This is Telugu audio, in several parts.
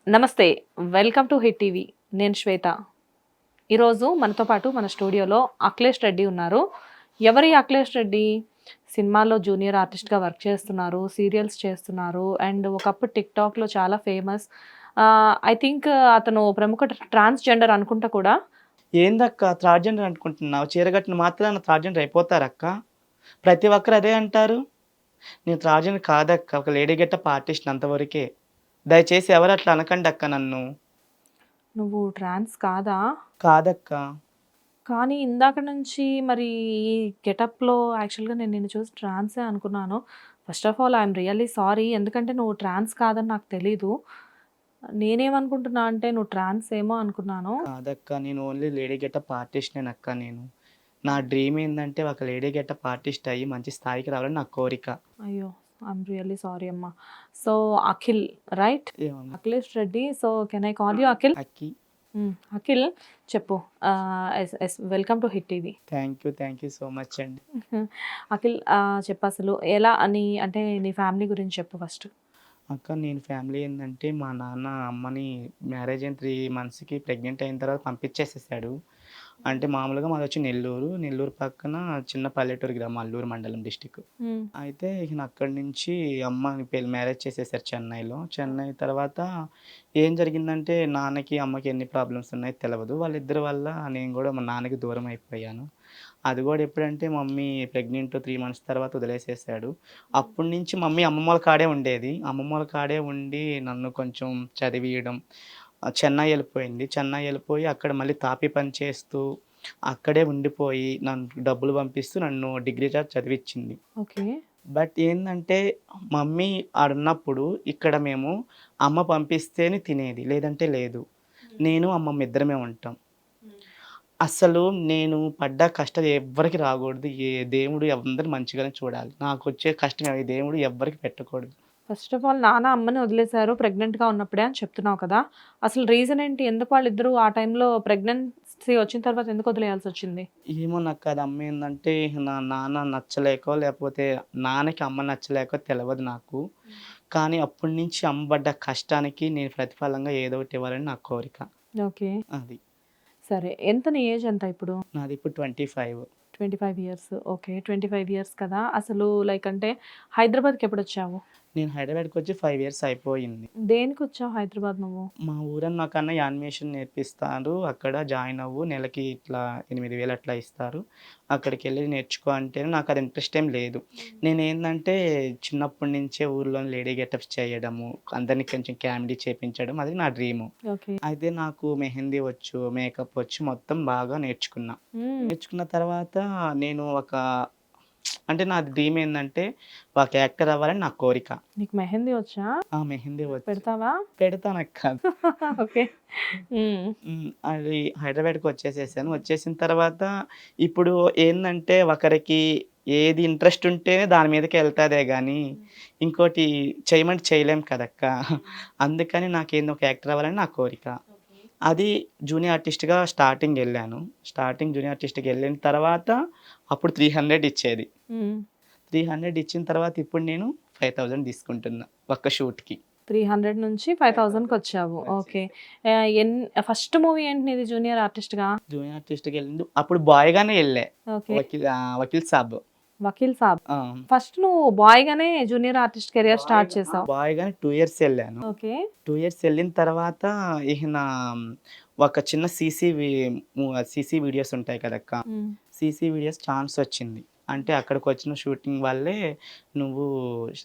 నమస్తే. Welcome to Hit TV. నేను శ్వేత. ఈరోజు మనతో పాటు మన స్టూడియోలో అఖిలేష్ రెడ్డి ఉన్నారు. ఎవరి అఖిలేష్ రెడ్డి? సినిమాల్లో జూనియర్ ఆర్టిస్ట్‌గా వర్క్ చేస్తున్నారు. సీరియల్స్ చేస్తున్నారు. అండ్ ఒకప్పుడు టిక్‌టాక్‌లో చాలా ఫేమస్. ఐ థింక్ అతను ప్రముఖ ట్రాన్స్‌జెండర్ అనుకుంటా కూడా. ఏందక్క థర్డ్ జెండర్ అనుకుంటున్నావు? చీర కట్టిన మాత్రాన థర్డ్ జెండర్ అయిపోతారక్క? ప్రతి ఒక్కరు అదే అంటారు. నేను థర్డ్ జెండర్ కాదక్క. ఒక లేడీ గెటప్ ఆర్టిస్ట్‌ని అంతవరకే. దయచేసి ఎవరు అట్లా అనకండక్క నన్ను. నువ్వు ట్రాన్స్ కాదా? కాదక్క. కానీ ఇందాక నుంచి మరి ఈ గెటప్‌లో యాక్చువల్‌గా నేను నిన్ను చూసి ట్రాన్సే అనుకున్నాను. First of all I am really sorry. ఎందుకంటే నువ్వు ట్రాన్స్ కాదని నాకు తెలీదు. నేనేమనుకుంటున్నా అంటే నువ్వు ట్రాన్స్ ఏమో అనుకున్నాను. కాదక్క. నేను ఓన్లీ లేడీ గెటప్ ఆర్టిస్ట్‌నేనక్క నేను. నా డ్రీమ్ ఏందంటే ఒక లేడీ గెటప్ ఆర్టిస్ట్ అయ్యి మంచి స్థాయికి రావాలని నా కోరిక. అయ్యో! ఐ యామ్ రియల్లీ సారీ అమ్మా. So, Akhil right? ఏమన్నా Akhilesh Reddy. So, can I call you Akhil? Akki. Akhil చెప్పు. Welcome to Hit TV. Thank you so much అండి. అఖిల్ చెప్పసలు ఎలా అని అంటే నీ ఫ్యామిలీ గురించి చెప్పు ఫస్ట్. అక్క నేను ఫ్యామిలీ ఏందంటే మా నాన్న అమ్మని మ్యారేజ్ అయిన 3 మంత్స్‌కి ప్రెగ్నెంట్ అయిన తర్వాత పంపించేసేసాడు. అంటే మామూలుగా మాదొచ్చి నెల్లూరు. నెల్లూరు పక్కన చిన్న పల్లెటూరు గ్రామం అల్లూరు మండలం డిస్ట్రిక్ట్. హ్మ్. అయితే ఇక అక్కడి నుంచి అమ్మని మ్యారేజ్ చేసేసారు చెన్నైలో. చెన్నై తర్వాత ఏం జరిగిందంటే నాన్నకి, అమ్మకి ఎన్ని ప్రాబ్లమ్స్ ఉన్నాయో తెలవదు. వాళ్ళిద్దరి వల్ల నేను గూడా మా నాన్నకి దూరం అయిపోయాను. అది గూడా ఎప్పుడంటే మమ్మీ ప్రెగ్నెంట్ 3 మంత్స్ తర్వాత వదిలేసేసాడు. అప్పటి నుంచి మమ్మీ అమ్మమ్మోళ్ళ కాడే ఉండేది. అమ్మమ్మోళ్ళ కాడే ఉండి నన్ను కొంచెం చదివియడం. చెన్నై ఎళ్ళిపోయింది. చెన్నై ఎళ్ళిపోయి అక్కడ మళ్ళీ తాపీ పని చేస్తూ, అక్కడే ఉండిపోయి నన్ను డబ్బులు పంపిస్తూ నన్ను డిగ్రీ దాకా చదివిచ్చింది. ఓకే. బట్ ఏందంటే మమ్మీ ఆడున్నప్పుడు ఇక్కడ మేము అమ్మ పంపిస్తేనే తినేది. లేదంటే లేదు. నేను, అమ్మమ్మ ఇద్దరమే ఉంటాం. అస్సలు నేను పడ్డ కష్టం ఎవ్వరికి రాకూడదు. దేవుడు అందరిని మంచిగానే చూడాలి. నాకొచ్చే కష్టం ఏ దేవుడు ఎవ్వరికి పెట్టకూడదు. ఫస్ట్ ఆఫ్ ఆల్ నాన్న అమ్మని వదిలేసారు ప్రెగ్నెంట్‌గా ఉన్నప్పుడే అని చెప్తున్నావు కదా! అసలు రీజన్ ఏంటి? ఎందుకు వాళ్ళిద్దరూ ఆ టైంలో ప్రెగ్నెన్సీ వచ్చిన తర్వాత ఎందుకు వదిలేయాల్సొచ్చింది? ఏమో నాకది అమ్మేందంటే నా నాన్న నచ్చలేకో, లేపోతే నాన్నకి అమ్మ నచ్చలేకో తెలవదు నాకు. కానీ అప్పటి నుంచి అమ్మ పడ్డ కష్టానికి నేను ప్రతిఫలంగా ఏదో ఒకటి ఇవ్వాలని నా కోరిక. ఓకే. అది. సరే. ఎంత నీ ఏజ్ ఎంత ఇప్పుడు? నాదిప్పుడు 25. 25 ఇయర్స్. ఓకే. 25 ఇయర్స్ కదా! అసలు లైక్ అంటే హైదరాబాద్‌కి ఎప్పుడొచ్చావు? నేను హైదరాబాద్‌కొచ్చి 5 ఇయర్స్ అయిపోయింది. దేనికొచ్చావు హైదరాబాద్ నువ్వు? మా ఊరన్న నాకన్నా యానిమేషన్ నేర్పిస్తారు. అక్కడ జాయిన్ అవ్వు. నెలకి ఇట్లా 8,000 అట్లా ఇస్తారు. అక్కడికెళ్ళి నేర్చుకో అంటే నాకది ఇంట్రెస్ట్ ఏం లేదు. నేనేందంటే చిన్నప్పటి నుంచే ఊర్లోని లేడీ గెటప్స్ చేయడము, అందరిని కొంచెం కామెడీ చేపించడం అది నా డ్రీము. ఓకే. అయితే నాకు మెహందీ వచ్చు, మేకప్ వచ్చు మొత్తం బాగా నేర్చుకున్నా. హ్మ్. నేర్చుకున్న తర్వాత నేను అంటే నా డ్రీమ్ ఏందంటే ఒక యాక్టర్ అవ్వాలని నా కోరిక. నీకు మెహందీ వచ్చా? ఆ! మెహందీ వచ్చు. పెడతావా? పెడతానక్క. ఓకే. హ్మ్. అది హైదరాబాద్‌కొచ్చేసేసాను. వచ్చేసిన తర్వాత ఇప్పుడు ఏందంటే ఒకరికి ఏది ఇంట్రెస్ట్ ఉంటేనే దాని మీదకెళ్తాదే గానీ, ఇంకోటి చేయమంటే చేయలేం కదక్క! అందుకని నాకేంది ఒక యాక్టర్ అవ్వాలని నా కోరిక. అది జూనియర్ ఆర్టిస్ట్‌గా స్టార్టింగ్ జూనియర్ ఆర్టిస్ట్‌గా ఎళ్ళిన తర్వాత అప్పుడు 300 ఇచ్చేది. హ్మ్. 300 ఇచ్చిన తర్వాత ఇప్పుడు నేను 5,000 తీసుకుంటున్నా ఒక్క షూట్‌కి. 300 నుంచి 5,000కొచ్చావు. ఓకే. ఆహ్, ఎన్ ఫస్ట్ మూవీ ఏంటి నీది జూనియర్ ఆర్టిస్ట్‌గా? జూనియర్ ఆర్టిస్ట్‌కెళ్ళింది అప్పుడు బాయ్‌గానే ఎళ్ళా. ఓకే. వకీల్ సాబ్. వకీల్ సాబ్. ఆ! ఫస్ట్ నువ్వు బాయ్‌గానే జూనియర్ ఆర్టిస్ట్ కెరియర్ స్టార్ట్ చేసావు. బాయ్‌గానే 2 ఇయర్స్ ఎళ్ళాను. ఓకే. 2 ఇయర్స్ ఎళ్ళిన తర్వాత ఇహ నా ఒక చిన్న సీసీ వీడియోస్ ఉంటాయి కదక్క! హ్మ్. సీసీ వీడియోస్ ఛాన్సొచ్చింది. అంటే అక్కడికొచ్చిన షూటింగ్ వాళ్ళే "నువ్వు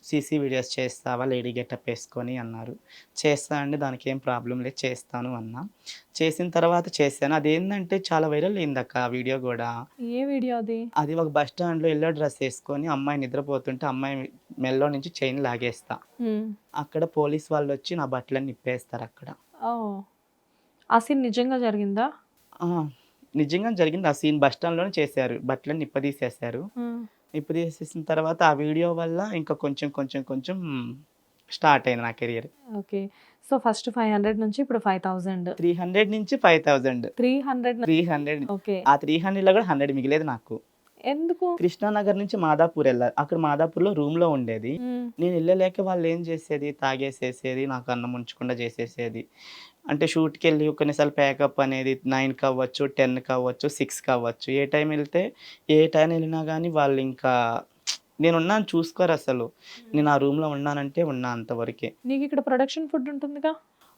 సీసీ వీడియోస్ చేస్తావా లేడీ గెటప్ ఏసుకొని" అన్నారు. చేస్తా అండి దానికేం ప్రాబ్లమ్ లేదు చేస్తాను అన్నా. చేసిన తర్వాత చేశాను. అదేందంటే చాలా వైరల్ అయిందక్క ఆ వీడియో గూడా. ఏ వీడియో అది? అది ఒక బస్ స్టాండ్‌లో యెల్లో డ్రెస్ ఏసుకొని అమ్మాయి నిద్రపోతుంటే అమ్మాయి మెడలో నుంచి చైన్ లాగేస్తా. హ్మ్. అక్కడ పోలీస్ వాళ్ళొచ్చి నా బట్టలన్నీ ఇప్పేస్తారక్కడ. ఓహ్! ఆ సీన్ నిజంగా జరిగిందా? ఆ! నిజంగానే జరిగింది. ఆ సీన్ బస్ స్టాండ్‌లోనే చేశారు. బట్టలన్నీ ఇప్పదీసేశారు. హ్మ్. ఇప్పదీసేసిన తర్వాత ఆ వీడియో వల్ల ఇంకా కొంచెం స్టార్ట్ అయింది నా కెరియర్. ఓకే. సో, ఫస్ట్ 500 నుంచి ఇప్పుడు 5,000. 300 నుంచి 5,000. 300 300 ఓకే. ఆ 300లో కూడా 100 మిగిలేది నాకు. ఎందుకు? కృష్ణానగర్ నుంచి మాదాపూర్ వెళ్ళాలి. అక్కడ మాదాపూర్‌లో రూమ్‌లో ఉండేది. హ్మ్. నేను ఎళ్ళలేక వాళ్ళేం చేసేది, తాగేసేసేది, నాకు అన్నం ఉంచకుండా చేసేసేది. అంటే షూట్‌కెళ్ళి కొన్నిసార్లు ప్యాకప్ అనేది 9కి అవ్వచ్చు, 10కి అవ్వచ్చు, 6కి అవ్వచ్చు. ఏ టైం ఎళ్తే ఏ టైం ఎళ్ళినా గానీ వాళ్ళింకా నేనున్నాను చూసుకోరసలు. నేను ఆ రూమ్‌లో ఉన్నానంటే ఉన్నా అంతవరకే. నీకిక్కడ ప్రొడక్షన్ ఫుడ్ ఉంటుందిగా?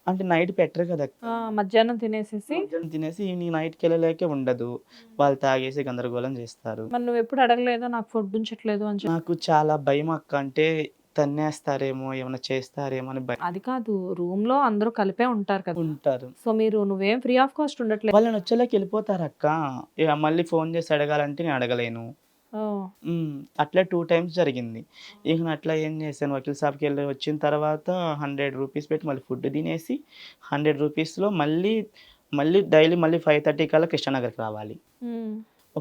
అంటే నైట్ పెట్టరు కదక్క. మధ్యాహ్నం తినేసేసి మధ్యాహ్నం తినేసి ఈవినింగ్ నైట్‌కెళ్ళలేకే ఉండదు. వాళ్ళు తాగేసి గందరగోళం చేస్తారు. మరి నువ్వెప్పుడు అడగలేదా నాకు ఫుడ్ ఉంచట్లేదు అని చెప్పి? నాకు చాలా భయమక్క. అంటే తన్నేస్తారేమో, ఏమన్నా చేస్తారేమో అని అది కాదు, రూమ్‌లో అందరూ కలిపే ఉంటారు కదా! ఉంటారు. సో, నువ్వేం ఫ్రీ ఆఫ్ కాస్ట్ ఉండట్లేదు. వాళ్ళనొచ్చేలాకి ఎళ్ళిపోతారక్క. ఇగ మళ్ళీ ఫోను చేసి అడగాలంటే నేను అడగలేను. ఓహ్! హ్మ్. అట్లా 2 టైమ్స్ జరిగింది. ఇక నేను అట్లా ఏం చేశాను వకీల్ సాబ్‌కెళ్ళి వచ్చిన తర్వాత రూ. 100 పెట్టి మళ్ళీ ఫుడ్ తినేసి, రూ. 100లో మళ్ళీ డైలీ మళ్ళీ 5:30 కల్లా కృష్ణానగర్‌కి రావాలి. హ్మ్.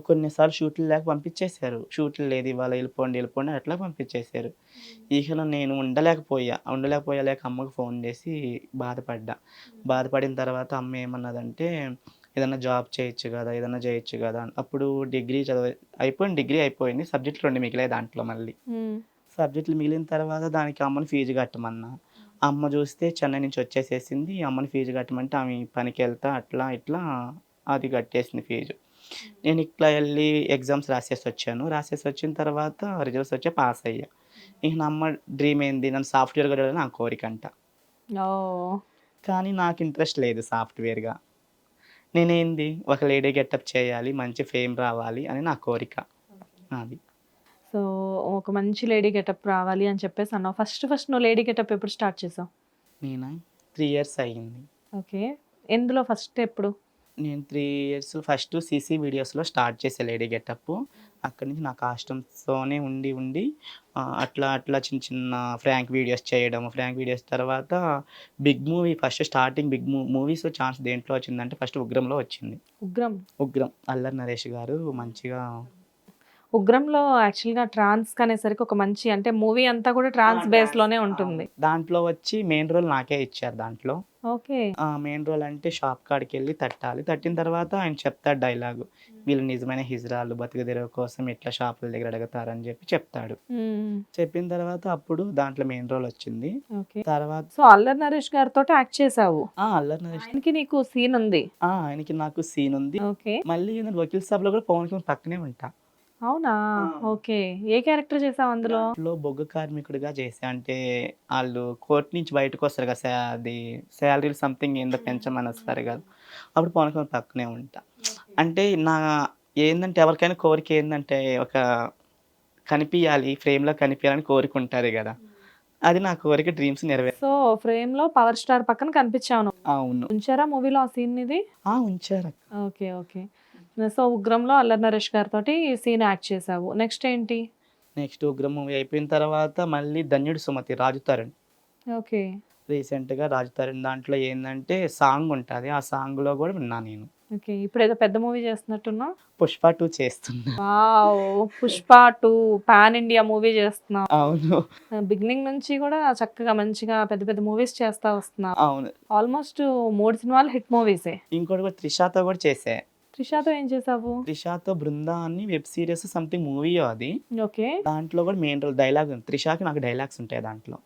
కొన్నిసార్లు షూట్లు లేక పంపించేశారు. షూట్లు లేదు ఇవాళ ఎళ్ళిపోండి అట్లా పంపించేశారు. ఇక నేను ఉండలేక అమ్మకి ఫోన్ చేసి బాధపడ్డా. బాధపడిన తర్వాత అమ్మ ఏమన్నదంటే, "ఏదన్నా జాబ్ చేయొచ్చు గదా! ఏదన్నా జేయొచ్చు గదా!" అప్పుడు డిగ్రీ అయిపోయింది. సబ్జెక్టులు 2 మిగిలాయి దాంట్లో మళ్ళీ. హ్మ్. సబ్జెక్టులు మిగిలిన తర్వాత దానికి అమ్మని ఫీజు కట్టమన్నా. అమ్మ చూస్తే చెన్నై నుంచి వచ్చేసేసింది. అమ్మని ఫీజు కట్టమంటే ఆమె పనికెళ్తా అట్లా ఇట్లా అది కట్టేసింది ఫీజు. నేను ఇట్లా ఎళ్లి ఎగ్జామ్స్ రాసేసొచ్చాను. రాసేసొచ్చిన తర్వాత రిజల్ట్స్ వచ్చాయి పాస్ అయ్యా. ఇక నా అమ్మ డ్రీమ్ ఏంది నన్ను సాఫ్ట్‌వేర్‌గా చూడాలని నా కోరికంట. ఓహ్! కానీ నాకు ఇంట్రెస్ట్ లేదు సాఫ్ట్‌వేర్‌గా. నేనేంది ఒక లేడీ గెటప్ చేయాలి, మంచి ఫేమ్ రావాలి అని నా కోరిక. అది. సో, ఒక మంచి లేడీ గెటప్ రావాలి అని చెప్పేసి అన్నావు. ఫస్ట్ నువ్వు లేడీ గెటప్ ఎప్పుడు స్టార్ట్ చేసావు? నేనా 3 ఇయర్స్ అయింది. ఓకే. ఎందులో ఫస్ట్ ఎప్పుడు? నేను 3 ఇయర్స్ ఫస్ట్ సీసీ వీడియోస్‌లో స్టార్ట్ చేశా లేడీ గెటప్పు. అక్కడి నుంచి నా కాస్ట్యూమ్స్‌తోనే ఉండి అట్లా చిన్న చిన్న ఫ్రాంక్ వీడియోస్ చేయడం. ఫ్రాంక్ వీడియోస్ తర్వాత బిగ్ మూవీ ఫస్ట్ స్టార్టింగ్ మూవీస్‌లో ఛాన్స్ దేంట్లో వచ్చిందంటే ఫస్ట్ 'ఉగ్రంలో' వచ్చింది. ఉగ్రం. 'ఉగ్రం' అల్లరి నరేష్ గారు మంచిగా ఉగ్రంలో యాక్చువల్‌గా ట్రాన్స్‌కి అనేసరికి ఒక మంచి అంటే మూవీ అంతా కూడా ట్రాన్స్ బేస్‌లోనే ఉంటుంది. దాంట్లో వచ్చి మెయిన్ రోల్ నాకే ఇచ్చారు దాంట్లో. ఓకే. మెయిన్ రోల్ అంటే షాప్ కాడికెళ్ళి తట్టాలి. తట్టిన తర్వాత ఆయన చెప్తాడు డైలాగు. వీళ్ళు నిజమైన హిజ్రాలు బతుకుదెరువు కోసం ఇట్లా షాపుల దగ్గర అడుగుతారని చెప్పి చెప్తాడు. హ్మ్. చెప్పిన తర్వాత అప్పుడు దాంట్లో మెయిన్ రోల్ వచ్చింది. ఓకే. తర్వాత సో, అల్లరి నరేష్ గారితోటి యాక్ట్ చేసావు. అల్లరి నరేష్ ఆయనకి నీకు సీన్ ఉంది. ఆయనకి నాకు సీన్ ఉంది. ఓకే. మళ్ళీ నేను 'వకీల్ సాబ్‌లో' కూడా పవన్ కళ్యాణ్ పక్కనే ఉంటా. అవునా? ఆ! ఓకే. ఏ క్యారెక్టర్ చేసావు అందులో? దాంట్లో బొగ్గు కార్మికుడిగా చేశా. అంటే ఆళ్ళు కోర్ట్ నుంచి బయటకొస్తారు కదా! అది సాలరీలు సంథింగ్ ఏందో పెంచమని వస్తారు కదా! అప్పుడు పవన్ కళ్యాణ్ పక్కనే ఉంటా. అంటే ఏందంటే ఎవరికైనా కోరిక ఏందంటే ఒక కనిపియాలి, ఫ్రేమ్‌లో కనిపియాలని కోరిక ఉంటది గదా! అది నా కోరిక డ్రీమ్స్ సో, ఫ్రేమ్‌లో పవర్ స్టార్ పక్కన కనిపించావు నువ్వు. అవును. ఉంచారా మూవీలో ఆ సీన్ నీది? ఉంచారక్క. Okay. Okay. So, 'ఉగ్రంలో' Allari Naresh గారితోటి scene act చేసావు. నెక్స్ట్ ఏంటి? నెక్స్ట్ 'ఉగ్రం' మూవీ అయిపోయిన తర్వాత మళ్ళీ 'ధన్యుడు సుమతి' 'రాజు తరుణ్' ఓకే. రీసెంట్‌గా 'రాజు తరుణ్' దాంట్లో ఏందంటే సాంగ్ ఉంటది. ఆ సాంగ్‌లో గూడా ఉన్నా నేను. ఓకే. ఇప్పుడేదో పెద్ద మూవీ చేస్తున్నట్టున్నావు? 'పుష్ప 2' చేస్తున్నా. Wow! 'Pushpa 2' pan India movie చేస్తున్నావు. అవును. బిగినింగ్ నుంచి కూడా చక్కగా మంచిగా పెద్ద పెద్ద మూవీస్ చేస్తా వస్తున్నావు. అవును. ఆల్మోస్ట్ 3 సినిమాలు హిట్ మూవీసే. ఇంకోటి కూడా 'త్రిషతో' కూడా చేశా. 'త్రిషాతో' ఏం చేసావు? 'త్రిషతో బృందా' అని వెబ్ సీరీస్ సంథింగ్ మూవీయో అది. ఓకే. దాంట్లో కూడా మెయిన్ రోల్ డైలాగ్ ఉంది. 'త్రిషకి' నాకు డైలాగ్స్ ఉంటాయి దాంట్లో.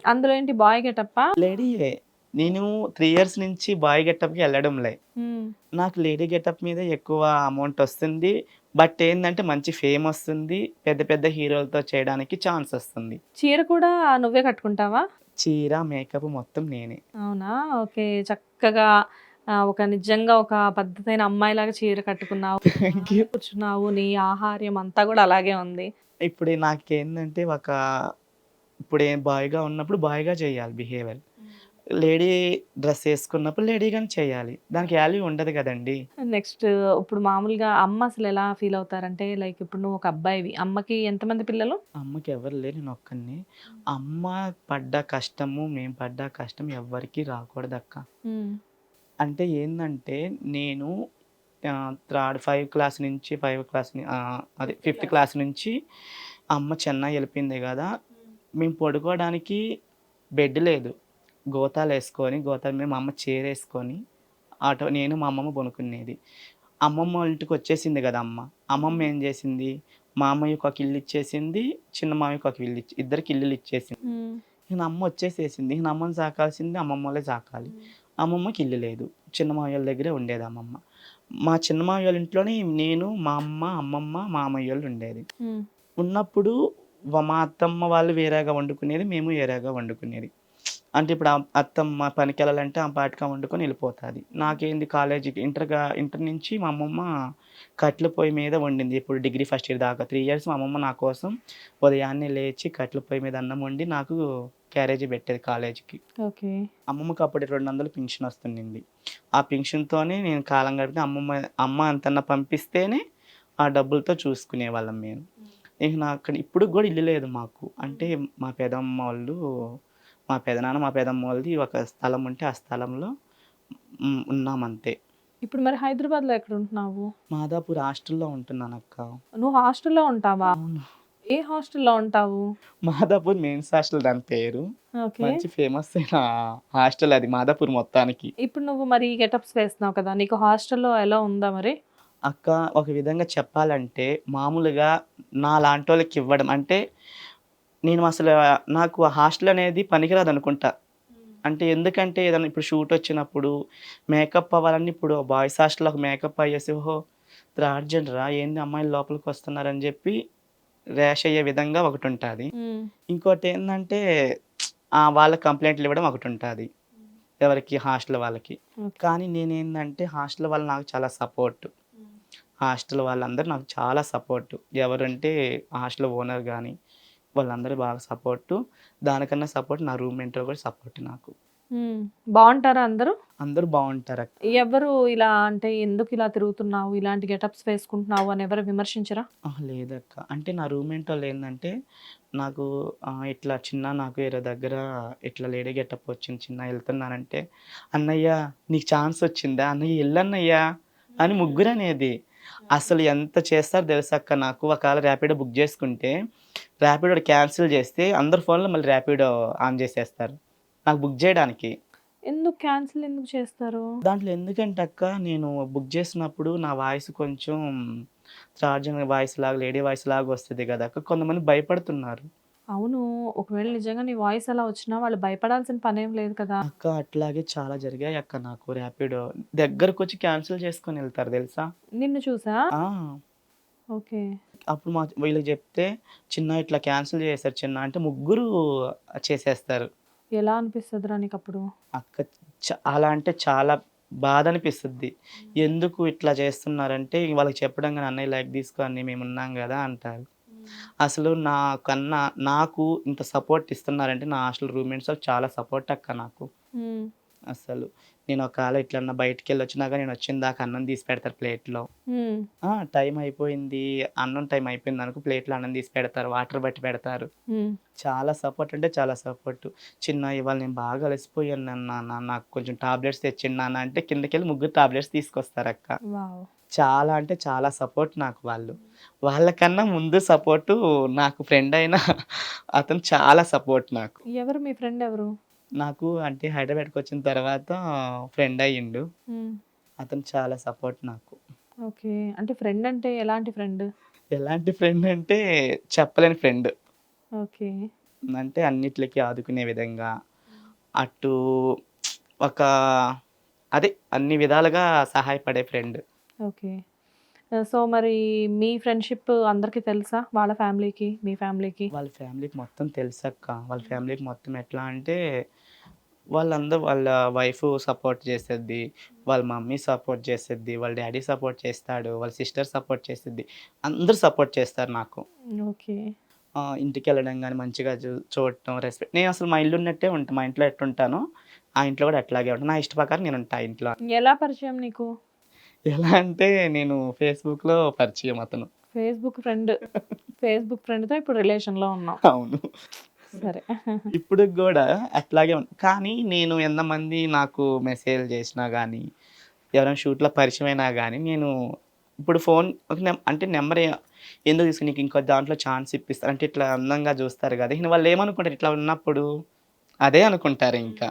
అందులో ఏంటి బాయ్ గెటప్పా? లేడీయే. నేను 3 ఇయర్స్ నుంచి బాయ్ గెటప్‌కి ఎళ్ళడంలే. హ్మ్. నాకు లేడీ గెటప్ మీద ఎక్కువ అమౌంట్ ఒస్తుంది. బట్ ఏందంటే మంచి ఫేమ్ ఒస్తుంది. పెద్ద పెద్ద హీరోలతో చేయడానికి ఛాన్స్ ఒస్తుంది. చీర కూడా నువ్వే కట్టుకుంటావా? చీర, మేకప్ మొత్తం నేనే. అవునా? ఓకే. చక్కగా నిజంగా ఒక పద్ధతైన అమ్మాయిలాగా చీర కట్టుకున్నావు. Thank you. కూర్చున్నావు. నీ ఆహార్యం అంతా కూడా అలాగే ఉంది. ఇప్పుడు నాకేందంటే ఇప్పుడు బాయ్‌గా ఉన్నప్పుడు బాయ్‌గా చేయాలి బిహేవియర్. లేడీ డ్రెస్ ఏసుకున్నప్పుడు లేడీగానే చేయాలి. దానికి వాల్యూ ఉండదు గదండీ! నెక్స్ట్ ఇప్పుడు మామూలుగా అమ్మ అసలెలా ఫీల్ అవుతారంటే, లైక్ ఇప్పుడు నువ్వు ఒక అబ్బాయివి. అమ్మకి ఎంతమంది పిల్లలు? అమ్మకి ఎవరు లేరు. నేనొక్కడినే. అమ్మ పడ్డ కష్టము, మేము పడ్డ కష్టం ఎవ్వరికీ రాకూడదక్క. హ్మ్. అంటే ఏందంటే, నేను 5 క్లాస్ నుంచి అదే ఫిఫ్త్ క్లాస్ నుంచి అమ్మ చెన్నై ఎళ్ళిపోయింది గదా! మేము పడుకోవడానికి బెడ్ లేదు. గోతాల మీద మా అమ్మ చైరేసుకొని నేను మా అమ్మమ్మ పనుకునేది. అమ్మమ్మ వాళ్ళ ఇంటికి వచ్చేసింది కదా అమ్మ. అమ్మమ్మ ఏం చేసింది, మామయ్యకి ఒక ఇల్లు ఇచ్చేసింది, చిన్న మామయ్యకి ఒక ఇల్లు ఇద్దరికి ఇల్లులు ఇచ్చేసింది. హ్మ్. ఇక అమ్మ వచ్చేసేసింది. ఇక అమ్మని సాకాల్సింది అమ్మమ్మ వాళ్ళే సాకాలి. అమ్మమ్మకి ఇల్లు లేదు. చిన్న మామయ్య వాళ్ళ దగ్గరే ఉండేది అమ్మమ్మ. మా చిన్న మామయ్య వాళ్ళ ఇంట్లోనే నేను, మా అమ్మ, అమ్మమ్మ, మామయ్య వాళ్ళు ఉండేది. హ్మ్. ఉన్నప్పుడు మా అత్తమ్మ వాళ్ళు వేరేగా వండుకునేది. మేము వేరేగా వండుకునేది. అంటే ఇప్పుడు అత్తమ్మ పనికెళ్ళాలంటే ఆమె పాటికి ఆమె వండుకొని వెళ్ళిపోతాది. నాకేంది కాలేజీకి ఇంటర్ నుంచి మా అమ్మమ్మ కట్టెల పొయ్యి మీద వండింది. ఇప్పుడు డిగ్రీ ఫస్ట్ ఇయర్ దాకా 3 ఇయర్స్ మా అమ్మమ్మ నా కోసం ఉదయాన్నే లేచి కట్టెల పొయ్యి మీద అన్నం వండి నాకు క్యారేజీ పెట్టేది కాలేజీకి. ఓకే. అమ్మమ్మకి అప్పుడు 200 పింఛన్ వస్తుండింది. ఆ పింఛన్‌తోనే నేను కాలం గడిపి అమ్మ ఎంతన్నా పంపిస్తేనే ఆ డబ్బులతో చూసుకునేవాళ్ళం మేము. ఇక నాకు ఇప్పటికి గూడా ఇల్లు లేదు మాకు. అంటే మా పెదమ్మ వాళ్ళు, మా పెదనాన్న, మా పెదమ్మ వాళ్ళది ఒక స్థలం ఉంటే ఆ స్థలంలో ఉన్నామంతే. ఇప్పుడు మరి హైదరాబాద్‌లో ఎక్కడ ఉంటున్నావు? మాదాపూర్ హాస్టల్‌లో ఉంటున్నానక్క. నువ్వు హాస్టల్‌లో ఉంటావా? అవును. ఏ హాస్టల్‌లో ఉంటావు? మాదాపూర్ మెయిన్స్ హాస్టల్ దాని పేరు. ఓకే. మంచి ఫేమస్ అయిన హాస్టల్ అది మాదాపూర్ మొత్తానికి. ఇప్పుడు నువ్వు మరి గెటప్స్ వేస్తున్నావు కదా! నీకు హాస్టల్‌లో ఎలా ఉందా మరి? అక్క ఒక విధంగా చెప్పాలంటే మామూలుగా నాలాంటోళ్ళకి ఇవ్వడం అంటే నేను అసలు నాకు ఆ హాస్టల్ అనేది పనికిరాదనుకుంటా. అంటే ఎందుకంటే ఏదైనా ఇప్పుడు షూట్ వచ్చినప్పుడు మేకప్ అవ్వాలని ఇప్పుడు బాయ్స్ హాస్టల్‌లో ఒక మేకప్ అయ్యేసి ఓహో! థర్డ్ జెండరా ఏంది అమ్మాయిలు లోపలికి వస్తున్నారని చెప్పి ర్యాష్ అయ్యే విధంగా ఒకటుంటాది. హ్మ్. ఇంకోటేందంటే వాళ్ళకి కంప్లెయింట్లు ఇవ్వడం ఒకటుంటాది. ఎవరికి హాస్టల్ వాళ్ళకి. ఓకే. కానీ నేనేందంటే హాస్టల్ వాళ్ళు నాకు చాలా సపోర్ట్. హాస్టల్ వాళ్ళందరూ నాకు చాలా సపోర్ట్. ఎవరంటే హాస్టల్ ఓనర్ గాని వాళ్ళందరూ బాగా సపోర్టు. దానికన్నా సపోర్ట్ నా రూమ్‌మేట్‌లు కూడా సపోర్ట్ నాకు. హ్మ్. బావుంటారా అందరూ? అందరూ బావుంటారక్క. ఎవరు ఇలా అంటే ఎందుకు ఇలా తిరుగుతున్నావు? ఇలాంటి గెటప్స్ వేసుకుంటున్నావు అని ఎవరు విమర్శించరా? అహా! లేదక్క. అంటే నా రూమ్‌మేటోళ్ళేందంటే నాకు ఇట్లా చిన్న నాకు వేరే దగ్గర ఇట్లా లేడీ గెటప్ వచ్చింది చిన్న ఎళ్తున్నానంటే, "అన్నయ్య నీకు ఛాన్స్ వచ్చిందా? అన్నయ్య ఎళ్ళన్నయ్య" అని ముగ్గురనేది. అసలు ఎంత చేస్తారో తెలుసక్క నాకు. ఒకవేళ ర్యాపిడో బుక్ చేసుకుంటే, ర్యాపిడో క్యాన్సిల్ చేస్తే అందరి ఫోన్‌లో మళ్ళీ ర్యాపిడో ఆన్ చేసేస్తారు. నాకు బుక్ చేయడానికి. ఎందుకు క్యాన్సిల్ ఎందుకు చేస్తారు? దాంట్లో ఎందుకంటే అక్క నేను బుక్ చేసినప్పుడు నా వాయిస్ కొంచెం చార్జింగ్ వాయిస్ లాగా, లేడీ వాయిస్ లాగా వస్తది కదా అక్క! కొంతమంది భయపడుతున్నారు. అవును. ఒకవేళ నిజంగా నీ వాయిస్ అలా వచ్చినా వాళ్ళు భయపడాల్సిన పనేం లేదు కదా! అక్క అట్లాగే చాలా జరిగాయి అక్క నాకు ర్యాపిడో. దగ్గరకొచ్చి క్యాన్సిల్ చేసుకొని ఎళ్తారు తెలుసా? నిన్ను చూసా? ఆ! ఓకే. అప్పుడు వీళ్ళకి చెప్తే, "చిన్న ఇట్లా క్యాన్సిల్ చేశారు చిన్న" అంటే ముగ్గురు చేసేస్తారు. ఎలా అనిపిస్తదిరా నీకప్పుడు? అక్క చాలా అంటే చాలా బాధనిపిస్తది. ఎందుకు ఇట్లా చేస్తున్నారంటే వాళ్ళకి చెప్పడం గాని, "అన్నయ్య లైట్ తీసుకో అన్నయ్య మేమున్నాం గదా!" అంటారు. అసలు నాకు ఇంత సపోర్ట్ ఇస్తున్నారంటే నా హాస్టల్ రూమ్‌మేట్స్ చాలా సపోర్ట్ అక్క నాకు. హ్మ్. అసలు. నేను ఒకవేళ ఎట్లన్నా బయటికెళ్ళొచ్చినా గాని నేనొచ్చిన దాకా అన్నం తీసి పెడతారు ప్లేట్‌లో. హ్మ్. టైం అయిపోయింది, అన్నం టైం అయిపోయిందనుకో ప్లేట్‌లో అన్నం తీసి పెడతారు. వాటర్ బట్టి పెడతారు. హ్మ్. చాలా సపోర్ట్ అంటే చాలా సపోర్టు. "చిన్న ఇవాళ నేను బాగా అలసిపోయాను నాన్న, నాకు కొంచెం టాబ్లెట్స్ తెచ్చేయండి నాన్న" అంటే కిందకెళ్ళి ముగ్గురు టాబ్లెట్స్ తీసుకొస్తారక్క. వావ్! చాలా అంటే చాలా సపోర్ట్ నాకు వాళ్ళు. వాళ్ళకన్నా ముందు సపోర్టు నాకు ఫ్రెండ్ అయిన అతను చాలా సపోర్ట్ నాకు. ఎవరు మీ ఫ్రెండ్ ఎవరు? నాకు అంటే హైదరాబాద్‌కొచ్చిన తర్వాత ఫ్రెండ్ అయ్యిండు. హ్మ్. అతను చాలా సపోర్ట్ నాకు. ఓకే. అంటే ఫ్రెండ్ అంటే ఎలాంటి ఫ్రెండ్? ఎలాంటి ఫ్రెండ్ అంటే చెప్పలేని ఫ్రెండ్. ఓకే. అంటే అన్నిట్లకి ఆదుకునే విధంగా, అటు ఒక అదే అన్ని విధాలుగా సహాయపడే ఫ్రెండ్. ఓకే. సో, మరి మీ ఫ్రెండ్‌షిప్ అందరికి తెలుసా? వాళ్ళ ఫ్యామిలీకి, మీ ఫ్యామిలీకి? వాళ్ళ ఫ్యామిలీకి మొత్తం తెలుసక్క. వాళ్ళ ఫ్యామిలీకి మొత్తం ఎట్లా అంటే వాళ్ళందరూ వాళ్ళ వైఫు సపోర్ట్ చేసేద్ది. వాళ్ళ మమ్మీ సపోర్ట్ చేసేద్ది. వాళ్ళ డ్యాడీ సపోర్ట్ చేస్తాడు. వాళ్ళ సిస్టర్ సపోర్ట్ చేసిద్ది. అందరూ సపోర్ట్ చేస్తారు నాకు. ఓకే. ఇంటికెళ్ళడం గాని మంచిగా చూడటం, రెస్పెక్ట్ నేనసలు మా ఇల్లు ఉన్నట్టే ఉంటా. మా ఇంట్లో ఎట్టుంటానో, ఆ ఇంట్లో కూడా అట్లాగే ఉంటాను. నా ఇష్ట ప్రకారం నేనుంటా ఆ ఇంట్లో. ఎలా పరిచయం నీకు? ఎలా అంటే నేను ఫేస్‌బుక్‌లో పరిచయం అతను. Facebook friend. ఫేస్‌బుక్ ఫ్రెండ్‌తో ఇప్పుడు రిలేషన్‌లో ఉన్నావు. అవును. సరే. ఇప్పటికి గూడా అట్లాగే కానీ నేను ఎంతమంది నాకు మెసేజ్‌లు చేసినా గానీ, ఎవరైనా షూట్‌లో పరిచయమైనా గానీ, నేను ఇప్పుడు ఫోన్ ఒక అంటే నంబర్ ఎందుకు తీసుకు నీకు ఇంకో దాంట్లో ఛాన్స్ ఇప్పిస్తా అంటే ఇట్లా అందంగా చూస్తారు గదా! వాళ్ళేమనుకుంటారు ఇట్లా ఉన్నప్పుడు అదే అనుకుంటారింకా.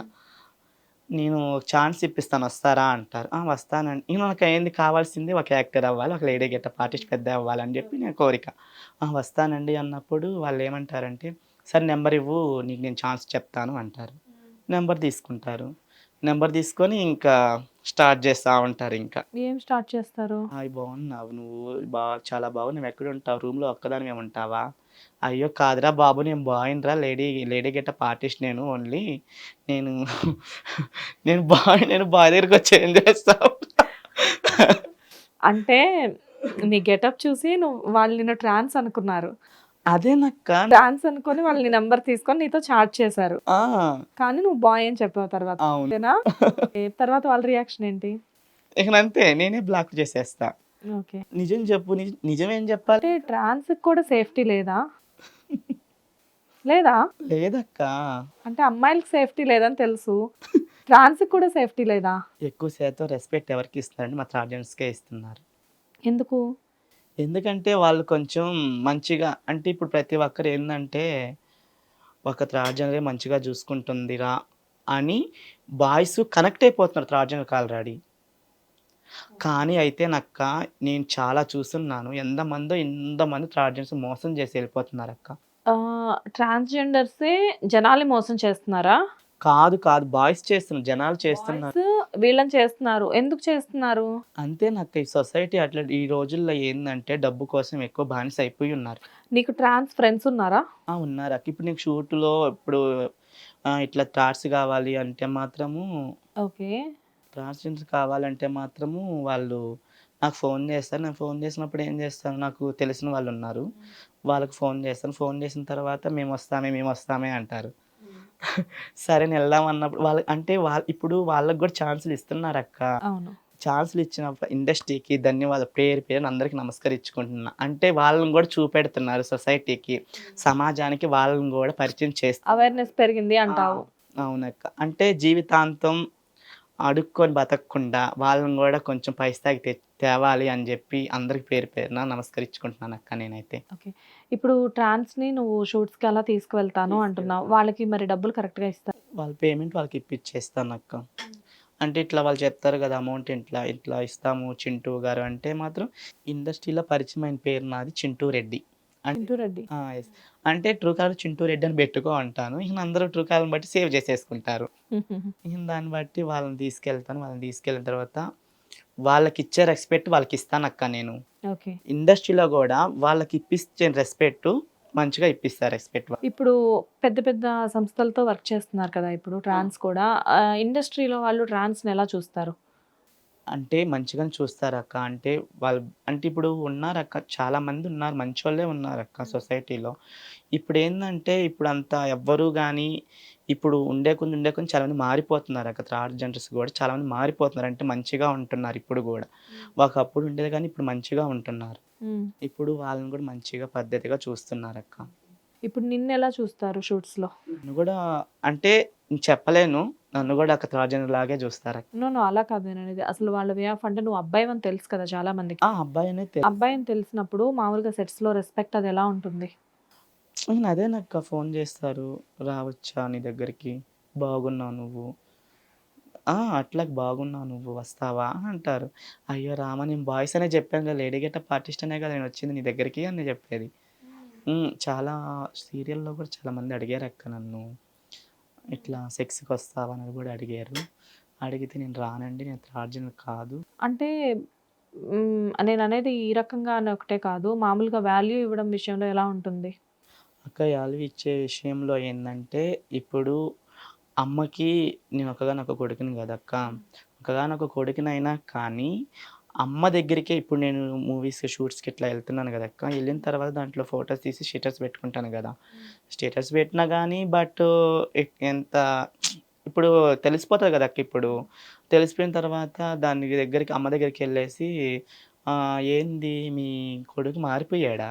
నేను ఛాన్స్ ఇప్పిస్తాను వస్తారా అంటారు. వస్తానండి. ఇక నాకు ఏంది కావాల్సింది ఒక యాక్టర్ అవ్వాలి, ఒక లేడీ గెటప్ ఆర్టిస్ట్ పెద్ద అవ్వాలని చెప్పి నేను కోరిక. వస్తానండి అన్నప్పుడు వాళ్ళేమంటారంటే, సరే నెంబర్ ఇవ్వు నీకు నేను ఛాన్స్ చెప్తాను అంటారు. నెంబర్ తీసుకుంటారు. నెంబర్ తీసుకొని ఇంకా స్టార్ట్ చేస్తా ఉంటారింకా. ఏం స్టార్ట్ చేస్తారు? హాయ్ బాగున్నావు నువ్వు? చాలా బాగున్నావు. నువ్వెక్కడుంటావు? రూమ్‌లో ఒక్కదానివే ఉంటావా? అయ్యో! కాదురా బాబు నేను బాయ్‌నిరా లేడీ గెటప్ ఆర్టిస్ట్ నేను ఓన్లీ. నేను నేను బాయ్ దగ్గరికొచ్చి ఏం చేస్తావు? అంటే నీ గెటప్ చూసి వాళ్ళు నిన్ను ట్రాన్స్ అనుకున్నారు. అదేనక్క. ట్రాన్స్ అనుకొని వాళ్ళు నీ నంబర్ తీసుకొని నీతో చాట్ చేశారు. ఆ! కానీ నువ్వు బాయ్ అని చెప్పావు తర్వాత. అవును. అంతేనా? తర్వాత వాళ్ళ రియాక్షన్ ఏంటి? ఇకనంతే నేనే బ్లాక్ చేసేస్తా. ఓకే. నిజం చెప్పు. నిజమేం చెప్పాలి? అంటే ట్రాన్స్‌కి కూడా సేఫ్టీ లేదా? లేదా? లేదక్క. అంటే అమ్మాయిలకి సేఫ్టీ లేదని తెలుసు. ట్రాన్స్‌కి కూడా సేఫ్టీ లేదా? ఎక్కువ శాతం రెస్పెక్ట్ ఎవరికి ఇస్తున్నారంటే మా థర్డ్ ఇస్తున్నారు. ఎందుకు? ఎందుకంటే వాళ్ళు కొంచెం మంచిగా అంటే ఇప్పుడు ప్రతి ఒక్కరు ఏందంటే, ఒక థర్డ్ జెండరే మంచిగా చూసుకుంటుందిరా అని బాయ్స్ కనెక్ట్ అయిపోతున్నారు థర్డ్ జెండర్‌కి ఆల్రెడీ. కానీ అయితే నక్క నేను చాలా చూసున్నాను. ఎంతమంది థర్డ్ జెండర్స్ మోసం చేసి వెళ్ళిపోతున్నారక్క. ట్రాన్స్‌జెండర్సే జనాల్ని మోసం చేస్తున్నారా? కాదు బాయ్స్ చేస్తున్నారు. జనాలు చేస్తున్నారు. బాయ్స్ వీళ్ళని చేస్తున్నారు. ఎందుకు చేస్తున్నారు? అంతేనక్క ఈ సొసైటీ అట్లా ఈ రోజుల్లో ఏందంటే డబ్బు కోసం ఎక్కువ బానిస అయిపోయి ఉన్నారు. నీకు ట్రాన్స్ ఫ్రెండ్స్ ఉన్నారా? ఉన్నారక్క. ఇప్పుడు నీకు షూట్‌లో ఇప్పుడు ఇట్లా థాట్స్ కావాలి అంటే మాత్రము ఓకే. ట్రాన్స్‌జెండర్స్ కావాలంటే మాత్రము వాళ్ళు నాకు ఫోన్ చేస్తారు. నేను ఫోన్ చేసినప్పుడు ఏం చేస్తాను, నాకు తెలిసిన వాళ్ళున్నారు. వాళ్ళకి ఫోన్ చేస్తాను. ఫోన్ చేసిన తర్వాత మేమొస్తామే అంటారు. సరే వెళ్దాం అన్నప్పుడు ఇప్పుడు వాళ్ళకి కూడా ఛాన్సులు ఇస్తున్నారక్క. అవును. ఛాన్సులు ఇచ్చిన ఇండస్ట్రీకి ధన్యవాదాలు. పేరున అందరికి నమస్కరించుకుంటున్నా. అంటే వాళ్ళని కూడా చూపెడుతున్నారు సొసైటీకి, సమాజానికి వాళ్ళని కూడా పరిచయం చేస్తున్నారు. అవేర్‌నెస్ పెరిగింది అంటావు. అవునక్క. అంటే జీవితాంతం అడుక్కొని బతకకుండా వాళ్ళని గూడా కొంచెం పై స్థాయికి తేవాలి అని జెప్పి అందరికి పేరున నమస్కరించుకుంటున్నానక్క నేనైతే. ఓకే. ఇప్పుడు ట్రాన్స్‌ని నువ్వు షూట్స్‌కి అలా తీసుకువెళ్తాను అంటున్నావు. వాళ్ళకి మరి డబ్బులు కరెక్ట్‌గా ఇస్తారా? వాళ్ళ పేమెంట్ వాళ్ళకి ఇప్పిచ్చేస్తానక్క. అంటే ఇట్లా వాళ్ళు చెప్తారు గదా! అమౌంట్ ఇట్లా ఇస్తాము చింటూ గారు అంటే మాత్రం ఇండస్ట్రీలో పరిచయమైన పేరు నాది చింటూ రెడ్డి. అంటే చింటూ రెడ్డి. యెస్. అంటే ట్రూ కాలర్ చింటూ రెడ్డి అని పెట్టుకో అంటాను. ఇక అందరూ ట్రూ కాలర్‌ని బట్టి సేవ్ చేసేసుకుంటారు. ఇక దాన్ని బట్టి వాళ్ళని తీసుకెళ్తాను. వాళ్ళని తీసుకెళ్ళిన తర్వాత వాళ్ళకిచ్చే రెస్పెక్ట్ వాళ్ళకిస్తానక్క నేను. ఓకే. ఇండస్ట్రీలో గూడా వాళ్ళకి ఇప్పించే రెస్పెక్ట్ మంచిగా ఇప్పిస్తా రెస్పెక్ట్. ఇప్పుడు పెద్ద పెద్ద సంస్థలతో వర్క్ చేస్తున్నారు కదా! ఇప్పుడు ట్రాన్స్ కూడా. ఇండస్ట్రీలో వాళ్ళు ట్రాన్స్‌ని ఎలా చూస్తారు? అంటే మంచిగానే చూస్తారక్క. అంటే వాళ్ళు అంటే ఇప్పుడు ఉన్నారక్క. చాలామంది ఉన్నారు. మంచోళ్ళే ఉన్నారక్క సొసైటీలో. ఇప్పుడేందంటే ఇప్పుడంతా ఎవ్వరు గాని ఇప్పుడు ఉండే కొంది చాలామంది మారిపోతున్నారక్క. థర్డ్ జెండర్స్ గూడా చాలామంది మారిపోతున్నారు. అంటే మంచిగా ఉంటున్నారు ఇప్పుడు గూడా. ఒకప్పుడు ఉండేది గానీ ఇప్పుడు మంచిగా ఉంటున్నారు. హ్మ్. ఇప్పుడు వాళ్ళని గూడా మంచిగా పద్ధతిగా చూస్తున్నారక్క. ఇప్పుడు నిన్నెలా చూస్తారు షూట్స్‌లో? నన్ను గూడా అంటే చెప్పలేను. నన్ను గూడా ఒక థర్డ్ జెండర్ లాగే చూస్తారక్క. నో అలా కాదు నేననేది. అసలు వాళ్ళ వే ఆఫ్ అంటే నువ్వు అబ్బాయివని తెలుసు కదా చాలా మందికి. అబ్బాయనే అబ్బాయి అని తెలిసినప్పుడు మామూలుగా సెట్స్‌లో రెస్పెక్ట్ అది ఎలా ఉంటుంది? అదేనక్క ఫోను జేస్తారు. రావచ్చా నీ దగ్గరికి? బాగున్నావు నువ్వు? అట్లా బాగున్నావు నువ్వు వస్తావా? అంటారు. అయ్యో రామా! నేను బాయ్స్ అనే చెప్పాను కదా! లేడీ గెటప్ ఆర్టిస్ట్ అనే కదా నేనొచ్చింది నీ దగ్గరికి అని చెప్పేది. చాలా సీరియల్‌లో కూడా చాలామంది అడిగారక్క నన్ను. ఇట్లా సెక్స్‌కొస్తావా అని కూడా అడిగారు. అడిగితే నేను రానండి. నేను థర్డ్ జెండర్ కాదు. అంటే నేననేది ఈ రకంగా అని ఒకటే కాదు. మామూలుగా వాల్యూ ఇవ్వడం విషయంలో ఎలా ఉంటుంది? అక్క వాల్యూ ఇచ్చే విషయంలో ఏందంటే ఇప్పుడు అమ్మకి నేను ఒక్కగానొక్క కొడుకుని గదక్క. ఒక్కగానొక్క కొడుకునైనా కానీ, అమ్మ దగ్గరికే ఇప్పుడు నేను మూవీస్‌కి, షూట్స్‌కి ఇట్లా ఎళ్తున్నాను గదక్క. ఎళ్ళిన తర్వాత దాంట్లో ఫోటోస్ తీసి స్టేటస్ పెట్టుకుంటాను గదా! స్టేటస్ పెట్టినా గానీ ఎంత ఇప్పుడు తెలిసిపోతది గదక్క ఇప్పుడు. తెలిసిపోయిన తర్వాత దాని దగ్గరికి అమ్మ దగ్గరికెళ్ళేసి "ఏంది మీ కొడుకు మారిపోయాడా?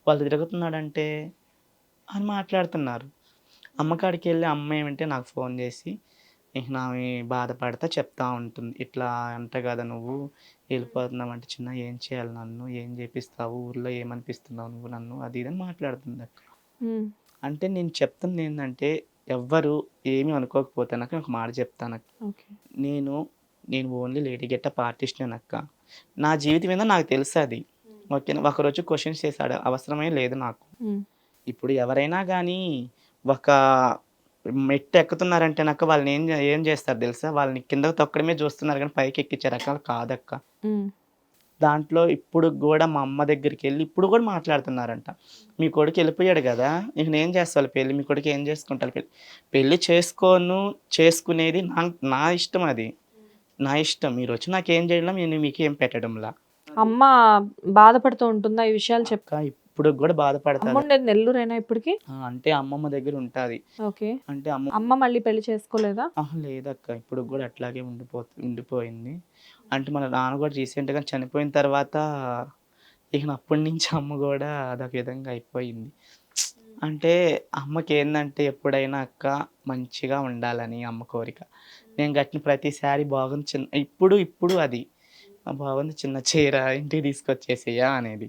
వాళ్ళు తిరుగుతున్నాడంటే" అని మాట్లాడుతున్నారు. అమ్మకాడికెళ్ళి అమ్మ ఏమంటే నాకు ఫోను జేసి, ఇక నావి బాధపడతా చెప్తా ఉంటుంది. "ఇట్లా అంట గదా నువ్వు, ఎళ్ళిపోతున్నావంట చిన్న ఏం చేయాలి నన్ను? ఏం జేపిస్తావు? ఊర్లో ఏమనిపిస్తున్నావు నువ్వు నన్ను?" అది ఇది అని మాట్లాడుతుందక్క. హ్మ్. అంటే నేను చెప్తుందేందంటే, ఎవ్వరు ఏమి అనుకోకపోతే ఒక మాట చెప్తాను. ఓకే. నేను నేను ఓన్లీ లేడీ గెటప్ ఆర్టిస్ట్‌నేనక్క. నా జీవితం ఏందో నాకు తెలుసది. ఓకేనా. ఒకరోజు క్వెషన్స్ చేసాడు అవసరమే లేదు నాకు. హ్మ్. ఇప్పుడు ఎవరైనా గానీ ఒక మెట్టు ఎక్కుతున్నారంటేనక్క వాళ్ళని ఏం జేస్తారు తెలుసా? వాళ్ళని కిందకి తొక్కడమే చూస్తున్నారు గానీ పైకి ఎక్కించే రకాలు కాదక్క. హ్మ్. దాంట్లో ఇప్పుడు గూడా మా అమ్మ దగ్గరికెళ్ళి ఇప్పుడు గూడా మాట్లాడుతున్నారంట. "మీ కొడుకు ఎళ్ళిపోయాడు గదా! ఇక నేను చేస్తాలే పెళ్లి. మీ కొడుకు ఏం చేసుకుంటారు పెళ్లి." పెళ్లి చేసుకోను, చేసుకునేది నా ఇష్టం అది. నా ఇష్టం. మీరొచ్చి నాకేం జేయడంలా, నేను మీకేం పెట్టడంలా. అమ్మ బాధపడుతూ ఉంటుందా ఈ విషయాలు అక్క ఇప్పుడుకి గూడా అమ్మ బాధపడతది. ఉండేది నెల్లూరేనా ఇప్పటికి? అంటే అమ్మమ్మ దగ్గర ఉంటాది. ఓకే. అంటే అమ్మ అమ్మ మళ్ళీ పెళ్లి చేసుకోలేదా? అహా! లేదక్క. ఇప్పటికి గూడా అట్లాగే ఉండిపోయింది. అంటే మన నాన్న గూడా రీసెంట్‌గా చనిపోయిన తర్వాత ఇక అప్పటి నుంచి అమ్మ గూడా అదొక విధంగా అయిపోయింది. అంటే అమ్మకేందంటే ఎప్పుడైనా అక్క మంచిగా ఉండాలని అమ్మ కోరిక. నేను కట్టిన ప్రతిసారి బాగుంది ఇప్పుడు అది. బాగుంది చిన్న చీర ఇంటికి తీసుకొచ్చేసేయా అనేది.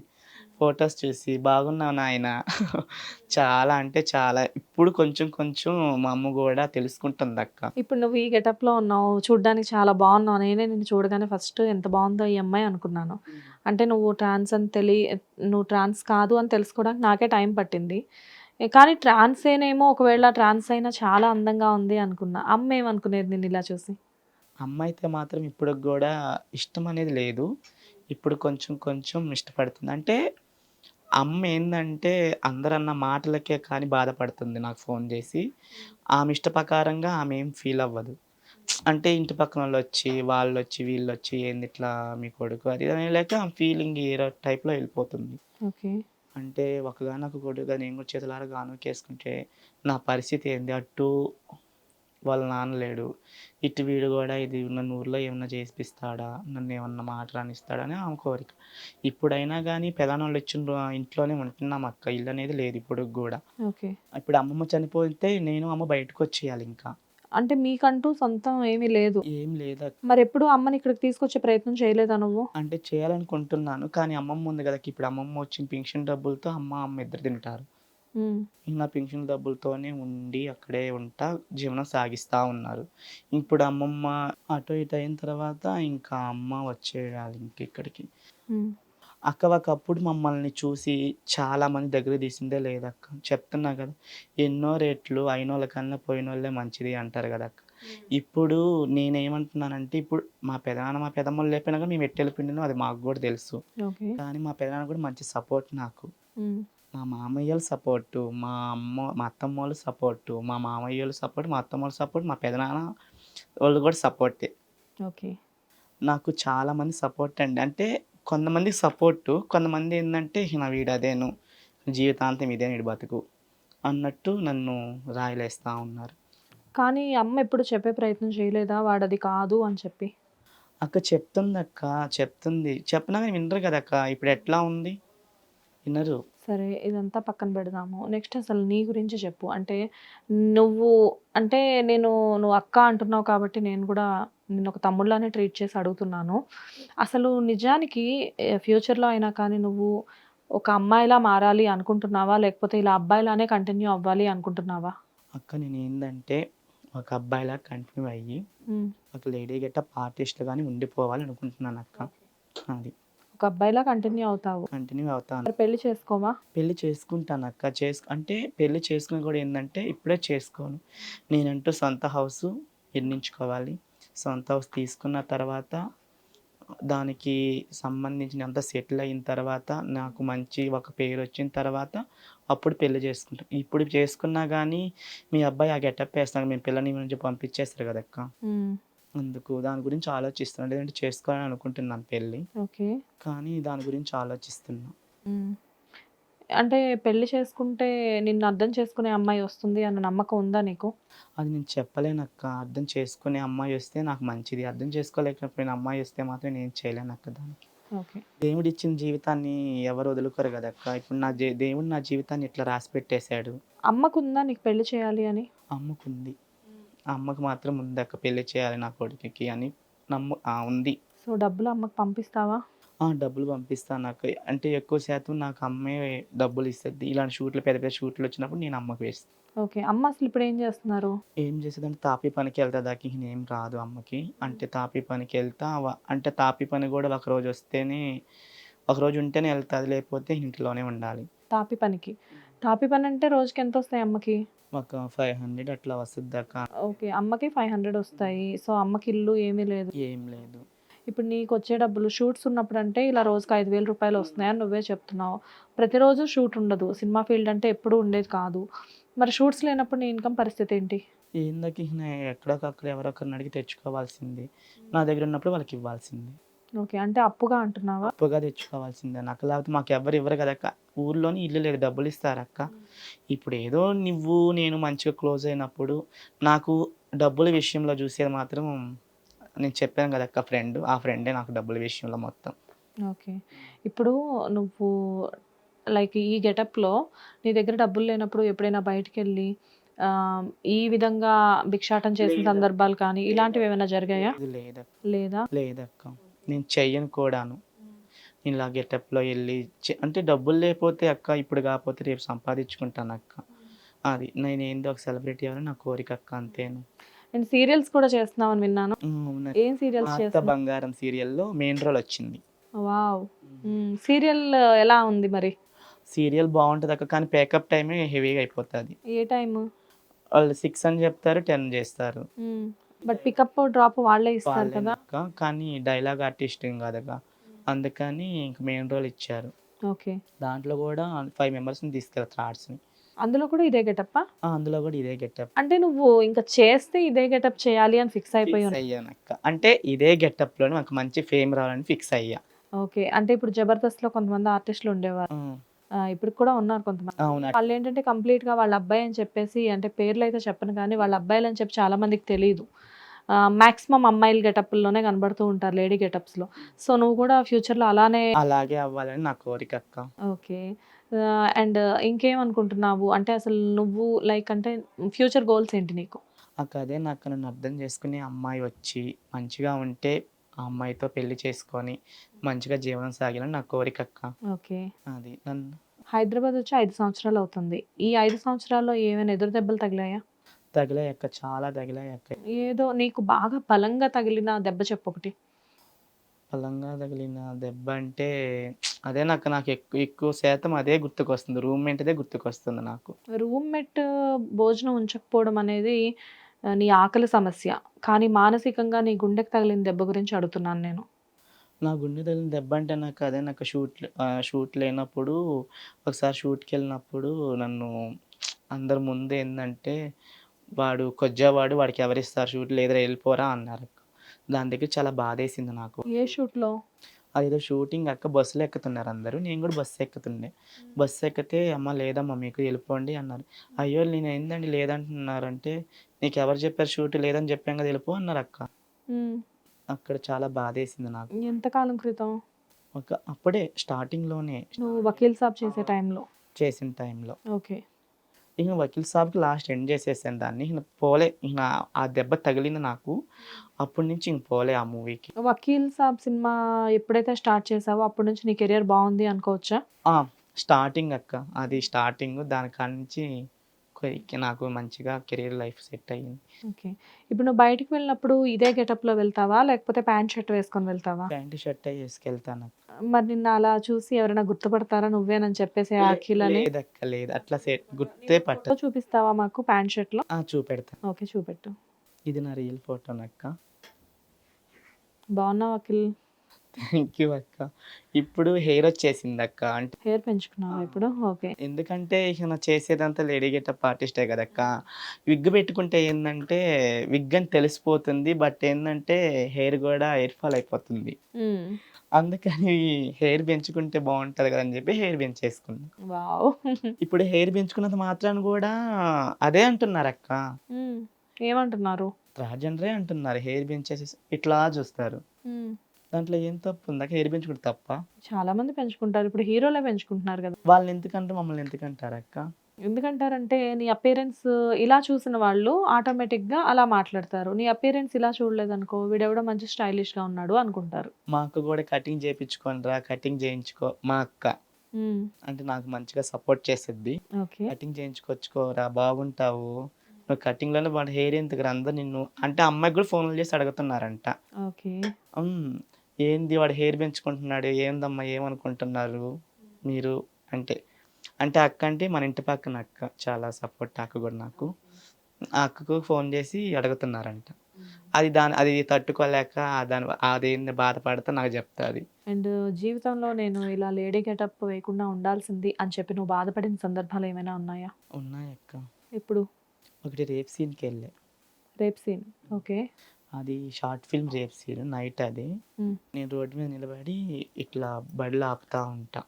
ఫోటోస్ చూసి బాగున్నావు నాయనా చాలా అంటే చాలా ఇప్పుడు కొంచెం కొంచెం మా అమ్మ గూడా తెలుసుకుంటుందక్క. ఇప్పుడు నువ్వు ఈ గెటప్‌లో ఉన్నావు. చూడ్డానికి చాలా బాగున్నావు. నేనే నిన్ను చూడగానే ఫస్ట్ ఎంత బాగుందో ఈ అమ్మాయి అనుకున్నాను. అంటే నువ్వు ట్రాన్స్ అని నువ్వు ట్రాన్స్ కాదు అని తెలుసుకోవడానికి నాకే టైం పట్టింది. కానీ ట్రాన్సేనేమో ఒకవేళ ట్రాన్స్ అయినా చాలా అందంగా ఉంది అనుకున్నా. అమ్మ ఏమనుకునేది నిన్ను ఇలా చూసి? అమ్మ అయితే మాత్రం ఇప్పటికి గూడా ఇష్టం అనేది లేదు. ఇప్పుడు కొంచెం కొంచెం ఇష్టపడుతుంది. అంటే అమ్మేందంటే అందరన్న మాటలకే కానీ బాధపడుతుంది నాకు ఫోను జేసి. ఆమె ఇష్ట ప్రకారంగా ఆమె ఏం ఫీల్ అవ్వదు. అంటే ఇంటి పక్కనోళ్ళొచ్చి, వాళ్ళొచ్చి, వీళ్ళొచ్చి ఏందిట్లా మీ కొడుకు అది ఇది అనేలాక ఆమె ఫీలింగ్ ఏదో టైప్‌లో ఎళ్ళిపోతుంది. ఓకే. అంటే ఒకగానొక కొడుకుగా నేను కూడా చేతులారా గానుకేసుకుంటే నా పరిస్థితి ఏంది? అటు వాళ్ళ నాన్న లేడు. ఇటు వీడు గూడా ఇది నన్ను ఊర్లో ఏమన్నా చేసిపిస్తాడా? నన్నేమన్నా మాట రానిస్తాడా? అని ఆమె కోరిక. ఇప్పుడైనా గానీ పెదనాన్నోళ్ళొచ్చిన ఇంట్లోనే ఉంటున్నామక్క. ఇల్లనేది లేదు ఇప్పటికి గూడా. ఓకే. ఇప్పుడు అమ్మమ్మ చనిపోతే నేను, అమ్మ బయటకొచ్చేయాలింకా. అంటే మీకంటూ సొంతం ఏమీ లేదు. ఏం లేదక్క. మరెప్పుడు అమ్మని ఇక్కడికి తీసుకొచ్చే ప్రయత్నం చేయలేదా నువ్వు? అంటే చేయాలనుకుంటున్నాను. కానీ అమ్మమ్మ ఉంది గదా! ఇప్పుడు అమ్మమ్మ వచ్చిన పింఛన్ డబ్బులతో అమ్మ ఇద్దరు తింటారు. హ్మ్. నా పింఛన్ డబ్బులతోనే ఉండి అక్కడే ఉంటా జీవనం సాగిస్తా ఉన్నారు. ఇప్పుడు అమ్మమ్మ అటు ఇటు అయిన తర్వాత ఇంకా అమ్మ వచ్చేయాలి ఇంకిక్కడికి. హ్మ్. అక్క ఒకప్పుడు మమ్మల్ని చూసి చాలామంది దగ్గరికి తీసిందే లేదక్క. చెప్తున్నా గదా! ఎన్నో రెట్లు అయినోళ్ళ కన్నా పోయినోళ్ళే మంచిది అంటారు గదక్క. ఇప్పుడు నేనేమంటున్నానంటే ఇప్పుడు మా పెదమ్మోళ్ళు లేపోయినా గానీ మేము ఎట్టెళ్ళిపోయినామో అది మాకు గూడా తెలుసు. ఓకే. కానీ మా పెదనాన్న గూడా మంచి సపోర్ట్ నాకు. హ్మ్. మా మామయ్యోళ్ళ సపోర్టు, మా అత్తమ్మోళ్ళు సపోర్టు, మా మామయ్యోళ్ళు సపోర్ట్, మా అత్తమ్మోళ్ళ సపోర్ట్, మా పెదనాన్న వాళ్ళు గూడా సపోర్టే. ఓకే. నాకు చాలా మంది సపోర్ట్ అండి. అంటే కొంతమందికి సపోర్టు, కొంతమందేందంటే ఇహ వీడదేను, జీవితాంతం ఇదే వీడి బతుకు అన్నట్టు నన్ను రాయిలేస్తా ఉన్నారు. కానీ అమ్మ ఎప్పుడు చెప్పే ప్రయత్నం చేయలేదా? వాడది కాదు అని చెప్పి? అక్క చెప్తుందక్క, చెప్తుంది. చెప్పినా గాని వినరు గదక్క. ఇప్పుడెట్లా ఉంది? వినరు. సరే ఇదంతా పక్కన పెడదాము. నెక్స్ట్ అసలు నీ గురించి చెప్పు. అంటే నువ్వు అంటే నువ్వు అక్క అంటున్నావు కాబట్టి నేను గూడా నిన్నొక తమ్ముడిలానే ట్రీట్ చేసి అడుగుతున్నాను. అసలు నిజానికి ఫ్యూచర్‌లో అయినా కానీ నువ్వు ఒక అమ్మాయిలా మారాలి అనుకుంటున్నావా? లేకపోతే ఇలా అబ్బాయిలానే కంటిన్యూ అవ్వాలి అనుకుంటున్నావా? అక్క నేనేందంటే ఒక అబ్బాయిలా కంటిన్యూ అయ్యి, హ్మ్. ఒక లేడీ గెటప్ ఆర్టిస్ట్‌గానే ఉండిపోవాలనుకుంటున్నానక్క. అది. ఒక అబ్బాయిలా కంటిన్యూ అవుతావు. కంటిన్యూ అవుతాను. మరి పెళ్లి చేసుకోవా? పెళ్లి చేసుకుంటానక్క. అంటే పెళ్లి చేసుకుని కూడా ఏందంటే, ఇప్పుడే చేసుకోను. నేనంటూ సొంత హౌసు నిర్మించుకోవాలి. సొంత హౌస్ తీసుకున్న తర్వాత, దానికి సంబంధించినంత సెటిల్ అయిన తర్వాత, నాకు మంచి ఒక పేరొచ్చిన తర్వాత, అప్పుడు పెళ్లి చేసుకుంటా. ఇప్పుడు చేసుకున్నా గానీ, మీ అబ్బాయి ఆ గెటప్ ఏస్తున్నాడు, మీ పిల్లని నుంచి పంపించేస్తారు గదక్క! హ్మ్. అందుకు దాని గురించి ఆలోచిస్తున్నా. లేదంటే చేసుకోవాలని అనుకుంటున్నాను పెళ్లి. ఓకే. కానీ దాని గురించి ఆలోచిస్తున్నా. హ్మ్. అంటే పెళ్లి చేసుకుంటే నిన్ను అర్థం చేసుకునే అమ్మాయి వస్తుంది అన్న నమ్మకం ఉందా నీకు? అది నేను చెప్పలేనక్క. అర్థం చేసుకునే అమ్మాయొస్తే నాకు మంచిది. అర్థం చేసుకోలేకపోయిన అమ్మాయొస్తే మాత్రం నేనేం చేయలేనక్క దానికి. ఓకే. దేవుడిచ్చిన జీవితాన్ని ఎవరు వదులుకోరు గదక్క! ఇప్పుడు దేవుడు నా జీవితాన్ని ఇట్లా రాసిపెట్టేసాడు. అమ్మకుందా నీకు పెళ్లి చేయాలి అని? అమ్మకుంది. ఆ అమ్మకు మాత్రం ఉందక్క పెళ్లి చేయాలి నా కొడుకుకి అని ఉంది. సో, డబ్బులు అమ్మకి పంపిస్తావా? డబ్బులు పంపిస్తాను నాకు. అంటే ఎక్కువ శాతం నాకు అమ్మే డబ్బులు ఇస్తది. ఇలాంటి షూట్లు పెద్ద పెద్ద షూట్లు వచ్చినప్పుడు నేను అమ్మకి వేస్తా. ఓకే. అమ్మ అసలు ఇప్పుడు ఏం చేస్తున్నారు? ఏం చేసేదంటే తాపీ పనికి ఎళ్తదాక ఏం రాదు అమ్మకి. అంటే తాపీ పనికెళ్తా అంటే తాపీ పని గూడా ఒకరోజు వస్తేనే ఒకరోజు ఉంటేనే ఎళ్తది. లేకపోతే ఇంట్లోనే ఉండాలి. తాపి పనికి. తాపి పని అంటే రోజుకి ఎంతొస్తాయి అమ్మకి? ఒక 500 అట్లా వస్తదక్క. ఓకే. అమ్మకి 500 వస్తాయి. సో, అమ్మకి ఇల్లు ఏమీ లేదు. ఏం లేదు. ఇప్పుడు నీకొచ్చే డబ్బులు షూట్స్ ఉన్నప్పుడంటే ఇలా రోజుకి 5,000 వస్తున్నాయని నువ్వే చెప్తున్నావు. ప్రతిరోజు షూట్ ఉండదు. సినిమా ఫీల్డ్ అంటే ఎప్పుడూ ఉండేది కాదు. మరి షూట్స్ లేనప్పుడు నీ ఇన్‌కమ్ పరిస్థితి ఏంటి? ఏందక ఇహ ఎక్కడోకక్కడ ఎవరో ఒకరిని అడిగి తెచ్చుకోవాల్సిందే. నా దగ్గర ఉన్నప్పుడు వాళ్ళకి ఇవ్వాల్సిందే. ఓకే. అంటే అప్పుగా అంటున్నావా? అప్పుగా తెచ్చుకోవాల్సిందే నాకు. లేకపోతే మాకెవ్వరు ఇవ్వరు కదక్క. ఊర్లోని ఇల్లు లేదు డబ్బులిస్తారక్క. ఇప్పుడు ఏదో నువ్వు నేను మంచిగా క్లోజ్ అయినప్పుడు నాకు డబ్బుల విషయంలో చూసేది మాత్రం నేను చెప్పాను కదక్క ఫ్రెండ్. ఆ ఫ్రెండే నాకు డబ్బుల విషయంలో మొత్తం. ఓకే. ఇప్పుడు నువ్వు లైక్ ఈ గెటప్‌లో నీ దగ్గర డబ్బులు లేనప్పుడు ఎప్పుడైనా బయటికెళ్ళి ఈ విధంగా భిక్షాటన చేసిన లేదక్క. సందర్భాలు కానీ ఇలాంటివేమైనా జరిగాయా? లేదక్క. లేదా? లేదక్క. నేను చెయ్యను కూడాను. ఇలా గెటప్‌లో ఎళ్లి అంటే డబ్బులు లేపోతే అక్క ఇప్పుడు కాపోతే రేపు సంపాదించుకుంటానక్క. అది నేనేందో ఒక సెలబ్రిటీ అవ్వాలని నా కోరికక్క అంతేను. అండ్ సీరియల్స్ కూడా చేస్తున్నావని విన్నాను. అవునండి. ఏం మా సీరియల్స్ అత్త చేస్తున్నావు? బంగారం సీరియల్‌లో మెయిన్ రోల్ వచ్చింది. వావ్! సీరియల్ ఎలా ఉంది మరి? సీరియల్ బావుంటదక్క. కానీ పేకప్ టైమే హెవీగా అయిపోతది. ఏ టైము? వాళ్ళు 6 అని చెప్తారు, 10 చేస్తారు. హ్మ్. బట్ పికప్, డ్రాప్ వాళ్ళే ఇస్తారు కదా! వాళ్ళేనక్క. కానీ డైలాగ్ ఆర్టిస్ట్ ఏం కాదక్క. అందుకని ఇంక మెయిన్ రోల్ ఇచ్చారు. ఓకే. దాంట్లో గూడా 5 మెంబర్స్‌ని తీసుకెళ్తారు ఆర్ట్స్‌ని. అందులో కూడా ఇదే గెటప్పా? అందులో గూడా ఇదే గెటప్. అంటే నువ్వు ఇంక చేస్తే ఇదే గెటప్ చేయాలి అని ఫిక్స్ అయిపోయి ఫిక్స్ అయ్యానక్క. అంటే ఇదే గెటప్‌లోనే నాకు మంచి ఫేమ్ రావాలని ఫిక్స్ అయ్యా. ఓకే. అంటే ఇప్పుడు 'జబర్దస్త్‌లో' కొంతమంది ఆర్టిస్టులు ఉండేవారు. హ్మ్. ఇప్పటికి కూడా ఉన్నారు కొంతమంది. అవును. వాళ్ళేంటంటే కంప్లీట్‌గా వాళ్ళ అబ్బాయి అని చెప్పేసి అంటే పేర్లైతే చెప్పను కానీ వాళ్ళ అబ్బాయిలని చెప్పి చాలా మందికి తెలీదు. మాక్సిమం అమ్మాయిల గెటప్పుల్లోనే కనబడుతూ ఉంటారు లేడీ గెటప్స్‌లో. సో, నువ్వు కూడా ఫ్యూచర్‌లో అలానే అలాగే అవ్వాలని నా కోరికక్క. ఓకే. అండ్ ఇంకేమనుకుంటున్నావు? అంటే అసలు నువ్వు లైక్ అంటే ఫ్యూచర్ గోల్స్ ఏంటి నీకు? అదే నాకు నన్ను అర్థం చేసుకునే అమ్మాయి వచ్చి మంచిగా ఉంటే ఆ అమ్మాయితో పెళ్లి చేసుకొని మంచిగా జీవనం సాగాలని నా కోరికక్క. ఓకే. అది నన్ను హైదరాబాద్ వచ్చి 5 సంవత్సరాలు అవుతుంది. ఈ 5 సంవత్సరాల్లో ఏమైనా ఎదురు దెబ్బలు తగిలాయా? తగిలాయక్క. చాలా తగిలాయక్క. ఏదో నీకు బాగా బలంగా తగిలిన దెబ్బ చెప్పొకటి. బలంగా తగిలిన దెబ్బ అంటే అదే నాకు ఎక్కువ శాతం అదే గుర్తుకొస్తుంది. రూమ్‌మేట్‌దే గుర్తుకొస్తుంది నాకు. రూమ్‌మేట్ భోజనం ఉంచకపోవడం అనేది నీ ఆకలి సమస్య. కానీ మానసికంగా నీ గుండెకి తగిలిన దెబ్బ గురించి అడుగుతున్నాను నేను. నా గుండె తగిలిన దెబ్బ అంటే నాకు షూట్ లేనప్పుడు ఒకసారి షూట్‌కెళ్ళినప్పుడు నన్ను అందరి ముందు ఏందంటే, "వాడు కొజ్జావాడు వాడికి ఎవరిస్తారు షూట్ లేదురా ఎళ్ళిపోరా" అన్నారక్క. దాని దగ్గర చాలా బాధేసింది నాకు. ఏ షూట్‌లో? అదేదో షూటింగ్ అక్క బస్సులో ఎక్కుతున్నారు అందరూ. నేను కూడా బస్సు ఎక్కుతుండే. బస్సు ఎక్కితే "అమ్మ లేదమ్మా మీకు ఎళ్ళిపోండి" అన్నారు. అయ్యో! నేనేందండి లేదంటున్నారంటే, "నీకెవరు చెప్పారు షూట్ లేదని చెప్పాం కదా! ఎళ్ళిపో" అన్నారక్క. హ్మ్. అక్కడ చాలా బాధేసింది నాకు. ఎంత కాలం క్రితం? అప్పుడే స్టార్టింగ్‌లోనే నువ్వు వకీల్ సాబ్ చేసే టైంలో. చేసిన టైంలో. ఓకే. ఇక వకీల్ సాబ్‌కి లాస్ట్ ఎండ్ చేసేసాను దాన్ని. ఇక పోలే. ఇక ఆ దెబ్బ తగిలింది నాకు. అప్పటి నుంచి ఇంక పోలే ఆ మూవీకి. 'వకీల్ సాబ్' సినిమా ఎప్పుడైతే స్టార్ట్ చేసావో అప్పటి నుంచి నీ కెరియర్ బావుంది అనుకోవచ్చా? ఆ! స్టార్టింగ్ అక్క. అది స్టార్టింగ్. దాని కాడ్నుంచి నాకు మంచిగా కెరియర్ లైఫ్ సెట్ అయింది. ఓకే. ఇప్పుడు నువ్వు బయటికి వెళ్ళినప్పుడు ఇదే గెటప్‌లో వెళ్తావా? లేకపోతే ప్యాంట్, షర్ట్ వేసుకొని వెళ్తావా? ప్యాంటు, షర్టే యేసుకెళ్తాను. మరి నిన్ను అలా చూసి ఎవరైనా గుర్తుపడతారా నువ్వేనని చెప్పేసి అఖిల్ అని? లేదక్క లేదు. అట్లా గుర్తే ఫోటో పట్టదు. చూపిస్తావా మాకు ప్యాంట్, షర్ట్‌లో? చూపెడతాను. ఓకే. చూపెట్టు. ఇది నా రియల్ ఫోటోనక్క. బాగున్నావా అఖిల్? థాంక్ యూ అక్క. ఇప్పుడు హెయిర్ వచ్చేసిందక్క. అంటే హెయిర్ పెంచుకున్నావా ఇప్పుడు? ఓకే. ఎందుకంటే ఇక నా చేసేదంతా లేడీ గెటప్ ఆర్టిస్టే కదక్క. విగ్ పెట్టుకుంటే ఏందంటే విగ్ అని తెలిసిపోతుంది. బట్ ఏందంటే హెయిర్ గూడా హెయిర్ ఫాల్ అయిపోతుంది. హ్మ్. అందుకని హెయిర్ పెంచుకుంటే బావుంటది కదా! అని చెప్పి హెయిర్ పెంచేసుకున్నా. వావ్! ఇప్పుడు హెయిర్ పెంచుకున్నంత మాత్రాన గూడా అదే అంటున్నారక్క. హ్మ్. ఏమంటున్నారు? ట్రాన్స్‌జెండరే అంటున్నారు. హెయిర్ పెంచేసేసి ఇట్లా చూస్తారు. హ్మ్. దాంట్లో ఏం తప్పుంది? హెయిర్ పెంచుకుంటే తప్పా? చాలా మంది పెంచుకుంటారు. ఇప్పుడు హీరోలే పెంచుకుంటున్నారు కదా! వాళ్ళనెందుకంటే మమ్మల్ని ఎందుకంటారక్క? ఎందుకంటారంటే నీ అపియరెన్స్ ఇలా చూసిన వాళ్ళు ఆటోమేటిక్‌గా అలా మాట్లాడతారు. నీ అపియరెన్స్ ఇలా చూడలేదనుకో వీడెవడో మంచి స్టైలిష్‌గా ఉన్నాడు అనుకుంటారు. మా అక్క కూడా కటింగ్ చేపించుకోనిరా, కటింగ్ చేయించుకో మా అక్క. హ్మ్. అంటే నాకు మంచిగా సపోర్ట్ చేసిద్ది. ఓకే. కటింగ్ చేయించుకొచ్చుకోరా బాగుంటావు. నువ్వు కటింగ్‌లోనే వాడు హెయిర్ ఎందుకురా అందరూ నిన్ను అంటే అమ్మాయికి కూడా ఫోన్‌లు చేసి అడుగుతున్నారంట. ఓకే. హ్మ్. ఏంది వాడు హెయిర్ పెంచుకుంటున్నాడు. ఏందమ్మా ఏమనుకుంటున్నారు మీరు అంటే, అంటే అక్క అంటే మన ఇంటి పక్కన అక్క. చాలా సపోర్ట్ ఆ అక్క కూడా నాకు. ఆ అక్కకు ఫోన్ చేసి అడుగుతున్నారంట. అది తట్టుకోలేక అదేంది బాధపడతా నాకు చెప్తాది. అండ్ జీవితంలో నేను ఇలా లేడీ గెటప్ వేయకుండా ఉండాల్సింది అని చెప్పి నువ్వు బాధపడిన సందర్భాలు ఏమైనా ఉన్నాయా? ఉన్నాయక్క. ఎప్పుడు? ఒకటి రేప్ సీన్‌కెళ్ళా. Rape scene. ఓకే. అది short film rape scene night అది. హ్మ్. నేను రోడ్డు మీద నిలబడి ఇట్లా బండ్లు ఆపుతా ఉంటా.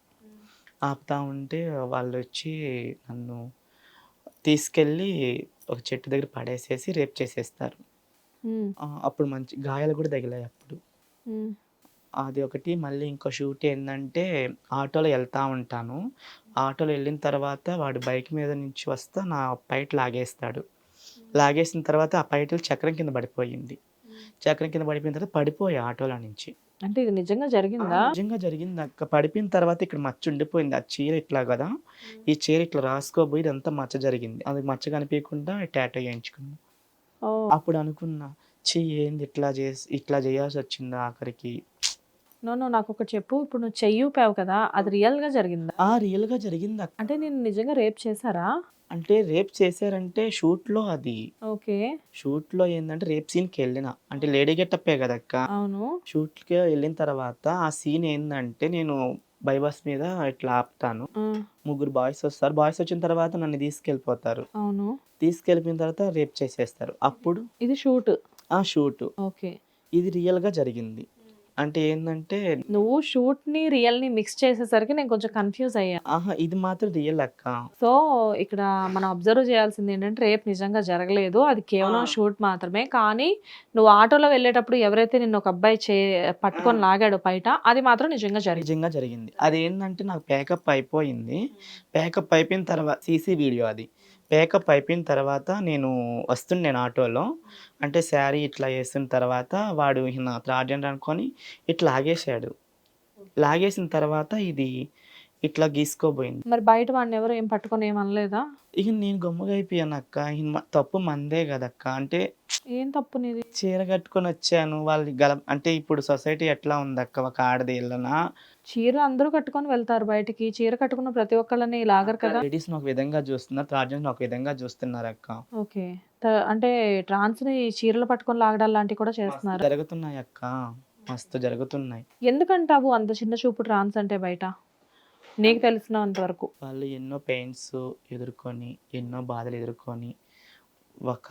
ఆపుతా ఉంటే వాళ్ళొచ్చి నన్ను తీసుకెళ్ళి ఒక చెట్టు దగ్గర పడేసేసి రేప్ చేసేస్తారు. హ్మ్. అప్పుడు మంచి గాయాలు కూడా తగిలాయి అప్పుడు. హ్మ్. అది ఒకటి మళ్ళీ ఇంకో షూట్ ఏందంటే ఆటోలో ఎళ్తా ఉంటాను. ఆటోలో ఎళ్ళిన తర్వాత వాడు బైక్ మీద నుంచి వస్తా నా పైట లాగేస్తాడు. లాగేసిన తర్వాత ఆ పైటలు చక్రం కింద పడిపోయింది. చక్రం కింద పడిపోయిన తర్వాత పడిపోయా ఆటోలో నుంచి. అంటే ఇది నిజంగా జరిగిందా? నిజంగా జరిగిందక్క. పడిపోయిన తర్వాత ఇక్కడ మచ్చ ఉండిపోయింది. ఆ చీర ఇట్లా గదా! ఈ చీర ఇట్లా రాసుకోబోయి ఇదంతా మచ్చ జరిగింది. అది మచ్చ కనిపియకుండా టాటూ ఏయించుకున్నా. ఓహ్! అప్పుడు అనుకున్నా, ఛీ! ఏంది ఇట్లా చేయాల్సొచ్చిందా ఆఖరికి. నో. నో. నాకొకటి చెప్పు. ఇప్పుడు నువ్వు చెయ్యి ఊపావు కదా! అది రియల్‌గా జరిగిందా? రియల్‌గా జరిగిందక్క. అంటే నిన్ను నిజంగా రేప్ చేసారా? అంటే రేప్ చేశారంటే షూట్‌లో అది. ఓకే. షూట్‌లో ఏందంటే రేప్ సీన్‌కెళ్ళిన. అంటే లేడీ గెటప్పే గదక్క. అవును. షూట్‌కి ఎళ్ళిన తర్వాత ఆ సీన్ ఏందంటే నేను బైపాస్ మీద ఇట్లా ఆపుతాను. ఆ! ముగ్గురు బాయ్స్ వస్తారు. బాయ్స్ వచ్చిన తర్వాత నన్ను తీసుకెళ్ళిపోతారు. అవును. తీసుకెళ్ళిపోయిన తర్వాత రేప్ చేసేస్తారు. అప్పుడు ఇది షూట్. షూటు. ఓకే. ఇది రియల్‌గా జరిగింది. అంటే ఏందంటే నువ్వు షూట్‌ని, రియల్‌ని మిక్స్ చేసేసరికి నేను కొంచెం కన్‌ఫ్యూజ్ అయ్యా. ఇది మాత్రం రియల్ అక్క. సో, ఇక్కడ మనం అబ్జర్వ్ చేయాల్సిందేంటంటే రేప్ నిజంగా జరగలేదు. అది కేవలం షూట్ మాత్రమే. కానీ నువ్వు ఆటోలో వెళ్ళేటప్పుడు ఎవరైతే నిన్ను ఒక అబ్బాయి పట్టుకొని లాగాడో పైట అది మాత్రం నిజంగా జరిగింది. నిజంగా జరిగింది. అదేందంటే నాకు ప్యాకప్ అయిపోయింది. ప్యాకప్ అయిపోయిన సీసీ వీడియో అది. ప్యాకప్ అయిపోయిన తర్వాత వస్తున్నాను ఆటోలో. అంటే శారీ ఇట్లా ఏసిన తర్వాత వాడు నా థర్డ్ జెండర్ అనుకోని ఇట్లా లాగేశాడు. లాగేసిన తర్వాత ఇది ఇట్లా గీసుకోబోయింది. మరి బయట వాడినెవరు ఏం పట్టుకొని ఏం అనలేదా? ఇక నేను గమ్ముగా అయిపోయానక్క. తప్పు మనదే గదక్క. అంటే ఏం తప్పు నీది? చీర కట్టుకొనొచ్చాను. వాళ్ళు అంటే ఇప్పుడు సొసైటీ ఎట్లా ఉందక్క ఒక ఆడది ఎళ్ళనా చీర అందరూ కట్టుకొని వెళ్తారు బయటికి. చీర కట్టుకున్న ప్రతి ఒక్కళ్ళని లాగరు కదా! లేడీస్‌ని ఒక విధంగా జూస్తున్నారు. థర్డ్ జెండర్‌ని ఒక విధంగా జూస్తున్నారక్క. ఓకే. అంటే ట్రాన్స్‌ని చీరలు పట్టుకొని లాగడాలు లాంటివి కూడా చేస్తున్నారా? జరుగుతున్నాయక్క. మస్తు జరుగుతున్నాయి. ఎందుకంటావు అంత చిన్న చూపు ట్రాన్స్ అంటే బయట? నీకు తెలిసినంత వరకు. వాళ్ళు ఎన్నో పెయిన్స్ ఎదుర్కొని, ఎన్నో బాధలు ఎదుర్కొని, ఒక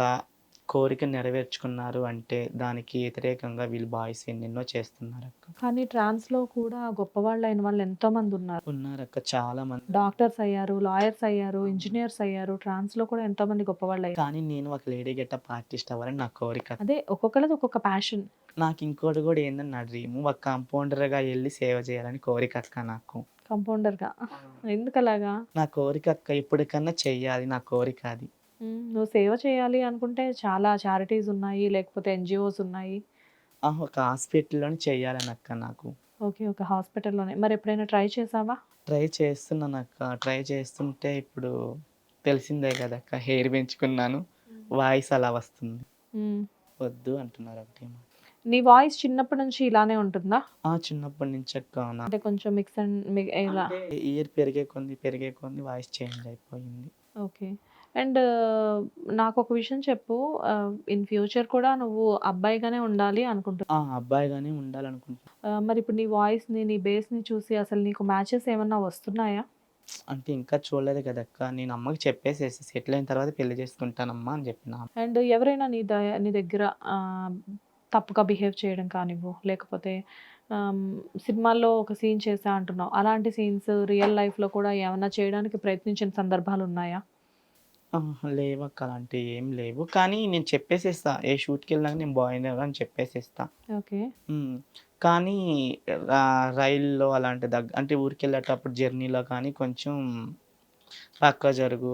కోరిక నెరవేర్చుకున్నారు అంటే, దానికి వ్యతిరేకంగా వీళ్ళు బాయ్స్ ఎన్నెన్నో చేస్తున్నారక్క. కానీ ట్రాన్స్‌లో కూడా గొప్పవాళ్ళైన వాళ్ళు ఎంతోమందున్నారు. ఉన్నారక్క చాలా మంది. డాక్టర్స్ అయ్యారు, లాయర్స్ అయ్యారు, ఇంజినీర్స్ అయ్యారు. ట్రాన్స్‌లో కూడా ఎంతోమంది గొప్పవాళ్ళయ్యారు. కానీ నేను ఒక లేడీ గెటప్ ఆర్టిస్ట్ అవ్వాలని నా కోరిక. అదే ఒక్కొక్కళ్ళది ఒక్కొక్క ప్యాషన్. నాకు ఇంకోటి గూడా ఏందని నా డ్రీము. ఒక కాంపౌండర్‌గా ఎళ్లి సేవ చేయాలని కోరికక్క నాకు. కంపౌండర్‌గా. ఎందుకలాగా? నా కోరికక్క ఇప్పటికన్నా చెయ్యాలి. నా కోరిక అది. నువ్వు సేవ చేయాలి అనుకుంటే చాలా చారిటీస్ ఉన్నాయి. లేకపోతే ఎన్‌జీఓస్ ఉన్నాయి. ఒక హాస్పిటల్‌లోనే చెయ్యాలనక్క నాకు. ఓకే. ఒక హాస్పిటల్‌లోనే. మరెప్పుడైనా ట్రై చేశావా? ట్రై చేస్తున్నానక్క. ట్రై చేస్తుంటే ఇప్పుడు తెలిసిందే గదక్క! హెయిర్ పెంచుకున్నాను. వాయిస్ అలా వస్తుంది. హ్మ్. వద్దు అంటున్నారు ఒకటే మాట. నీ వాయిస్ చిన్నప్పటి నుంచి ఇలానే ఉంటుందా? చిన్నప్పటి నుంచి అక్క అంటే కొంచెం మిక్స్ అండ్ ఇలా. అంటే ఇయర్ పెరిగే కొద్దీ వాయిస్ చేంజ్ అయిపోయింది. ఓకే. అండ్ నాకొక విషయం చెప్పు. ఇన్ ఫ్యూచర్ కూడా నువ్వు అబ్బాయిగానే ఉండాలి అనుకుంటున్నావా? అబ్బాయిగానే ఉండాలనుకుంటున్నా. మరిప్పుడు నీ వాయిస్‌ని, నీ బేస్‌ని చూసి అసలు నీకు మ్యాచెస్ ఏమన్నా వస్తున్నాయా? అంటే ఇంకా చూడలేదు కదక్క! నేను అమ్మకి చెప్పేసేసి సెటిల్ అయిన తర్వాత పెళ్లి చేసుకుంటానమ్మా అని చెప్పిన. అండ్ ఎవరైనా నీ దగ్గర ఆహ్, తప్పుగా బిహేవ్ చేయడం కానివ్వు, లేకపోతే ఆహ్, సినిమాల్లో ఒక సీన్ చేశా అంటున్నావు. అలాంటి సీన్స్ రియల్ లైఫ్‌లో కూడా ఏమన్నా చేయడానికి ప్రయత్నించిన సందర్భాలున్నాయా? లేవక్క అలాంటివి ఏం లేవు. కానీ నేను చెప్పేసేస్తా. ఏ షూట్‌కెళ్ళినా నేను బాయ్‌నే అని చెప్పేసేస్తా. ఓకే. హ్మ్. కానీ రైల్లో అలాంటి అంటే ఊరికెళ్ళేటప్పుడు జర్నీలో కానీ కొంచెం పక్క జరుగు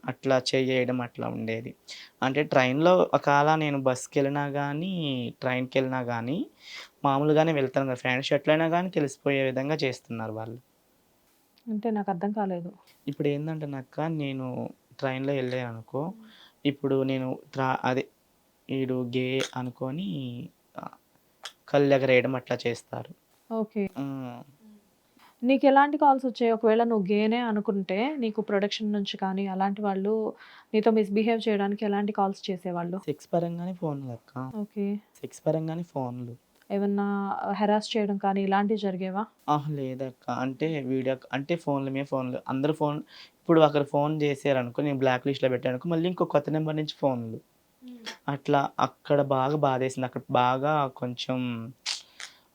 అట్లా చెయ్యేయడం అట్లా ఉండేది. అంటే ట్రైన్‌లో ఒకవేళ నేను బస్‌కెళ్ళినా గానీ, ట్రైన్‌కెళ్ళినా గానీ మామూలుగానే వెళ్తాను కదా! ప్యాంట్ షర్ట్‌లో గానీ తెలిసిపోయే విధంగా చేస్తున్నారు వాళ్ళు. అంటే నాకు అర్థం కాలేదు. ఇప్పుడేందంటేనక్క నేను ట్రైన్‌లో ఎళ్ళాననుకో, ఇప్పుడు నేను అదే ఈడు గే అనుకోని ఆహ్, కళ్ళెగరేయడం అట్లా చేస్తారు. ఓకే. హ్మ్. నీకెలాంటి కాల్సొచ్చాయి? ఒకవేళ నువ్వు గేనే అనుకుంటే, నీకు ప్రొడక్షన్ నుంచి కానీ, అలాంటి వాళ్ళు నీతో మిస్‌బిహేవ్ చేయడానికి ఎలాంటి కాల్స్ చేసేవాళ్ళు? సెక్స్ పరంగానే ఫోన్‌లక్క. ఓకే. సెక్స్ పరంగానే ఫోన్‌లు. ఏమన్నా హెరాస్ చేయడం కానీ, ఇలాంటివి జరిగేవా? అహా! లేదక్క. అంటే అంటే ఫోన్‌ల మీద ఫోన్‌లు. అందరూ ఇప్పుడు ఒకరు ఫోన్ చేశారనుకో, నేను బ్లాక్ లిస్ట్‌లో పెట్టాననుకో, మళ్ళీ ఇంకో కొత్త నంబర్ నుంచి ఫోన్‌లు. అట్లా అక్కడ బాగా బాధేసింది. అక్కడ బాగా కొంచెం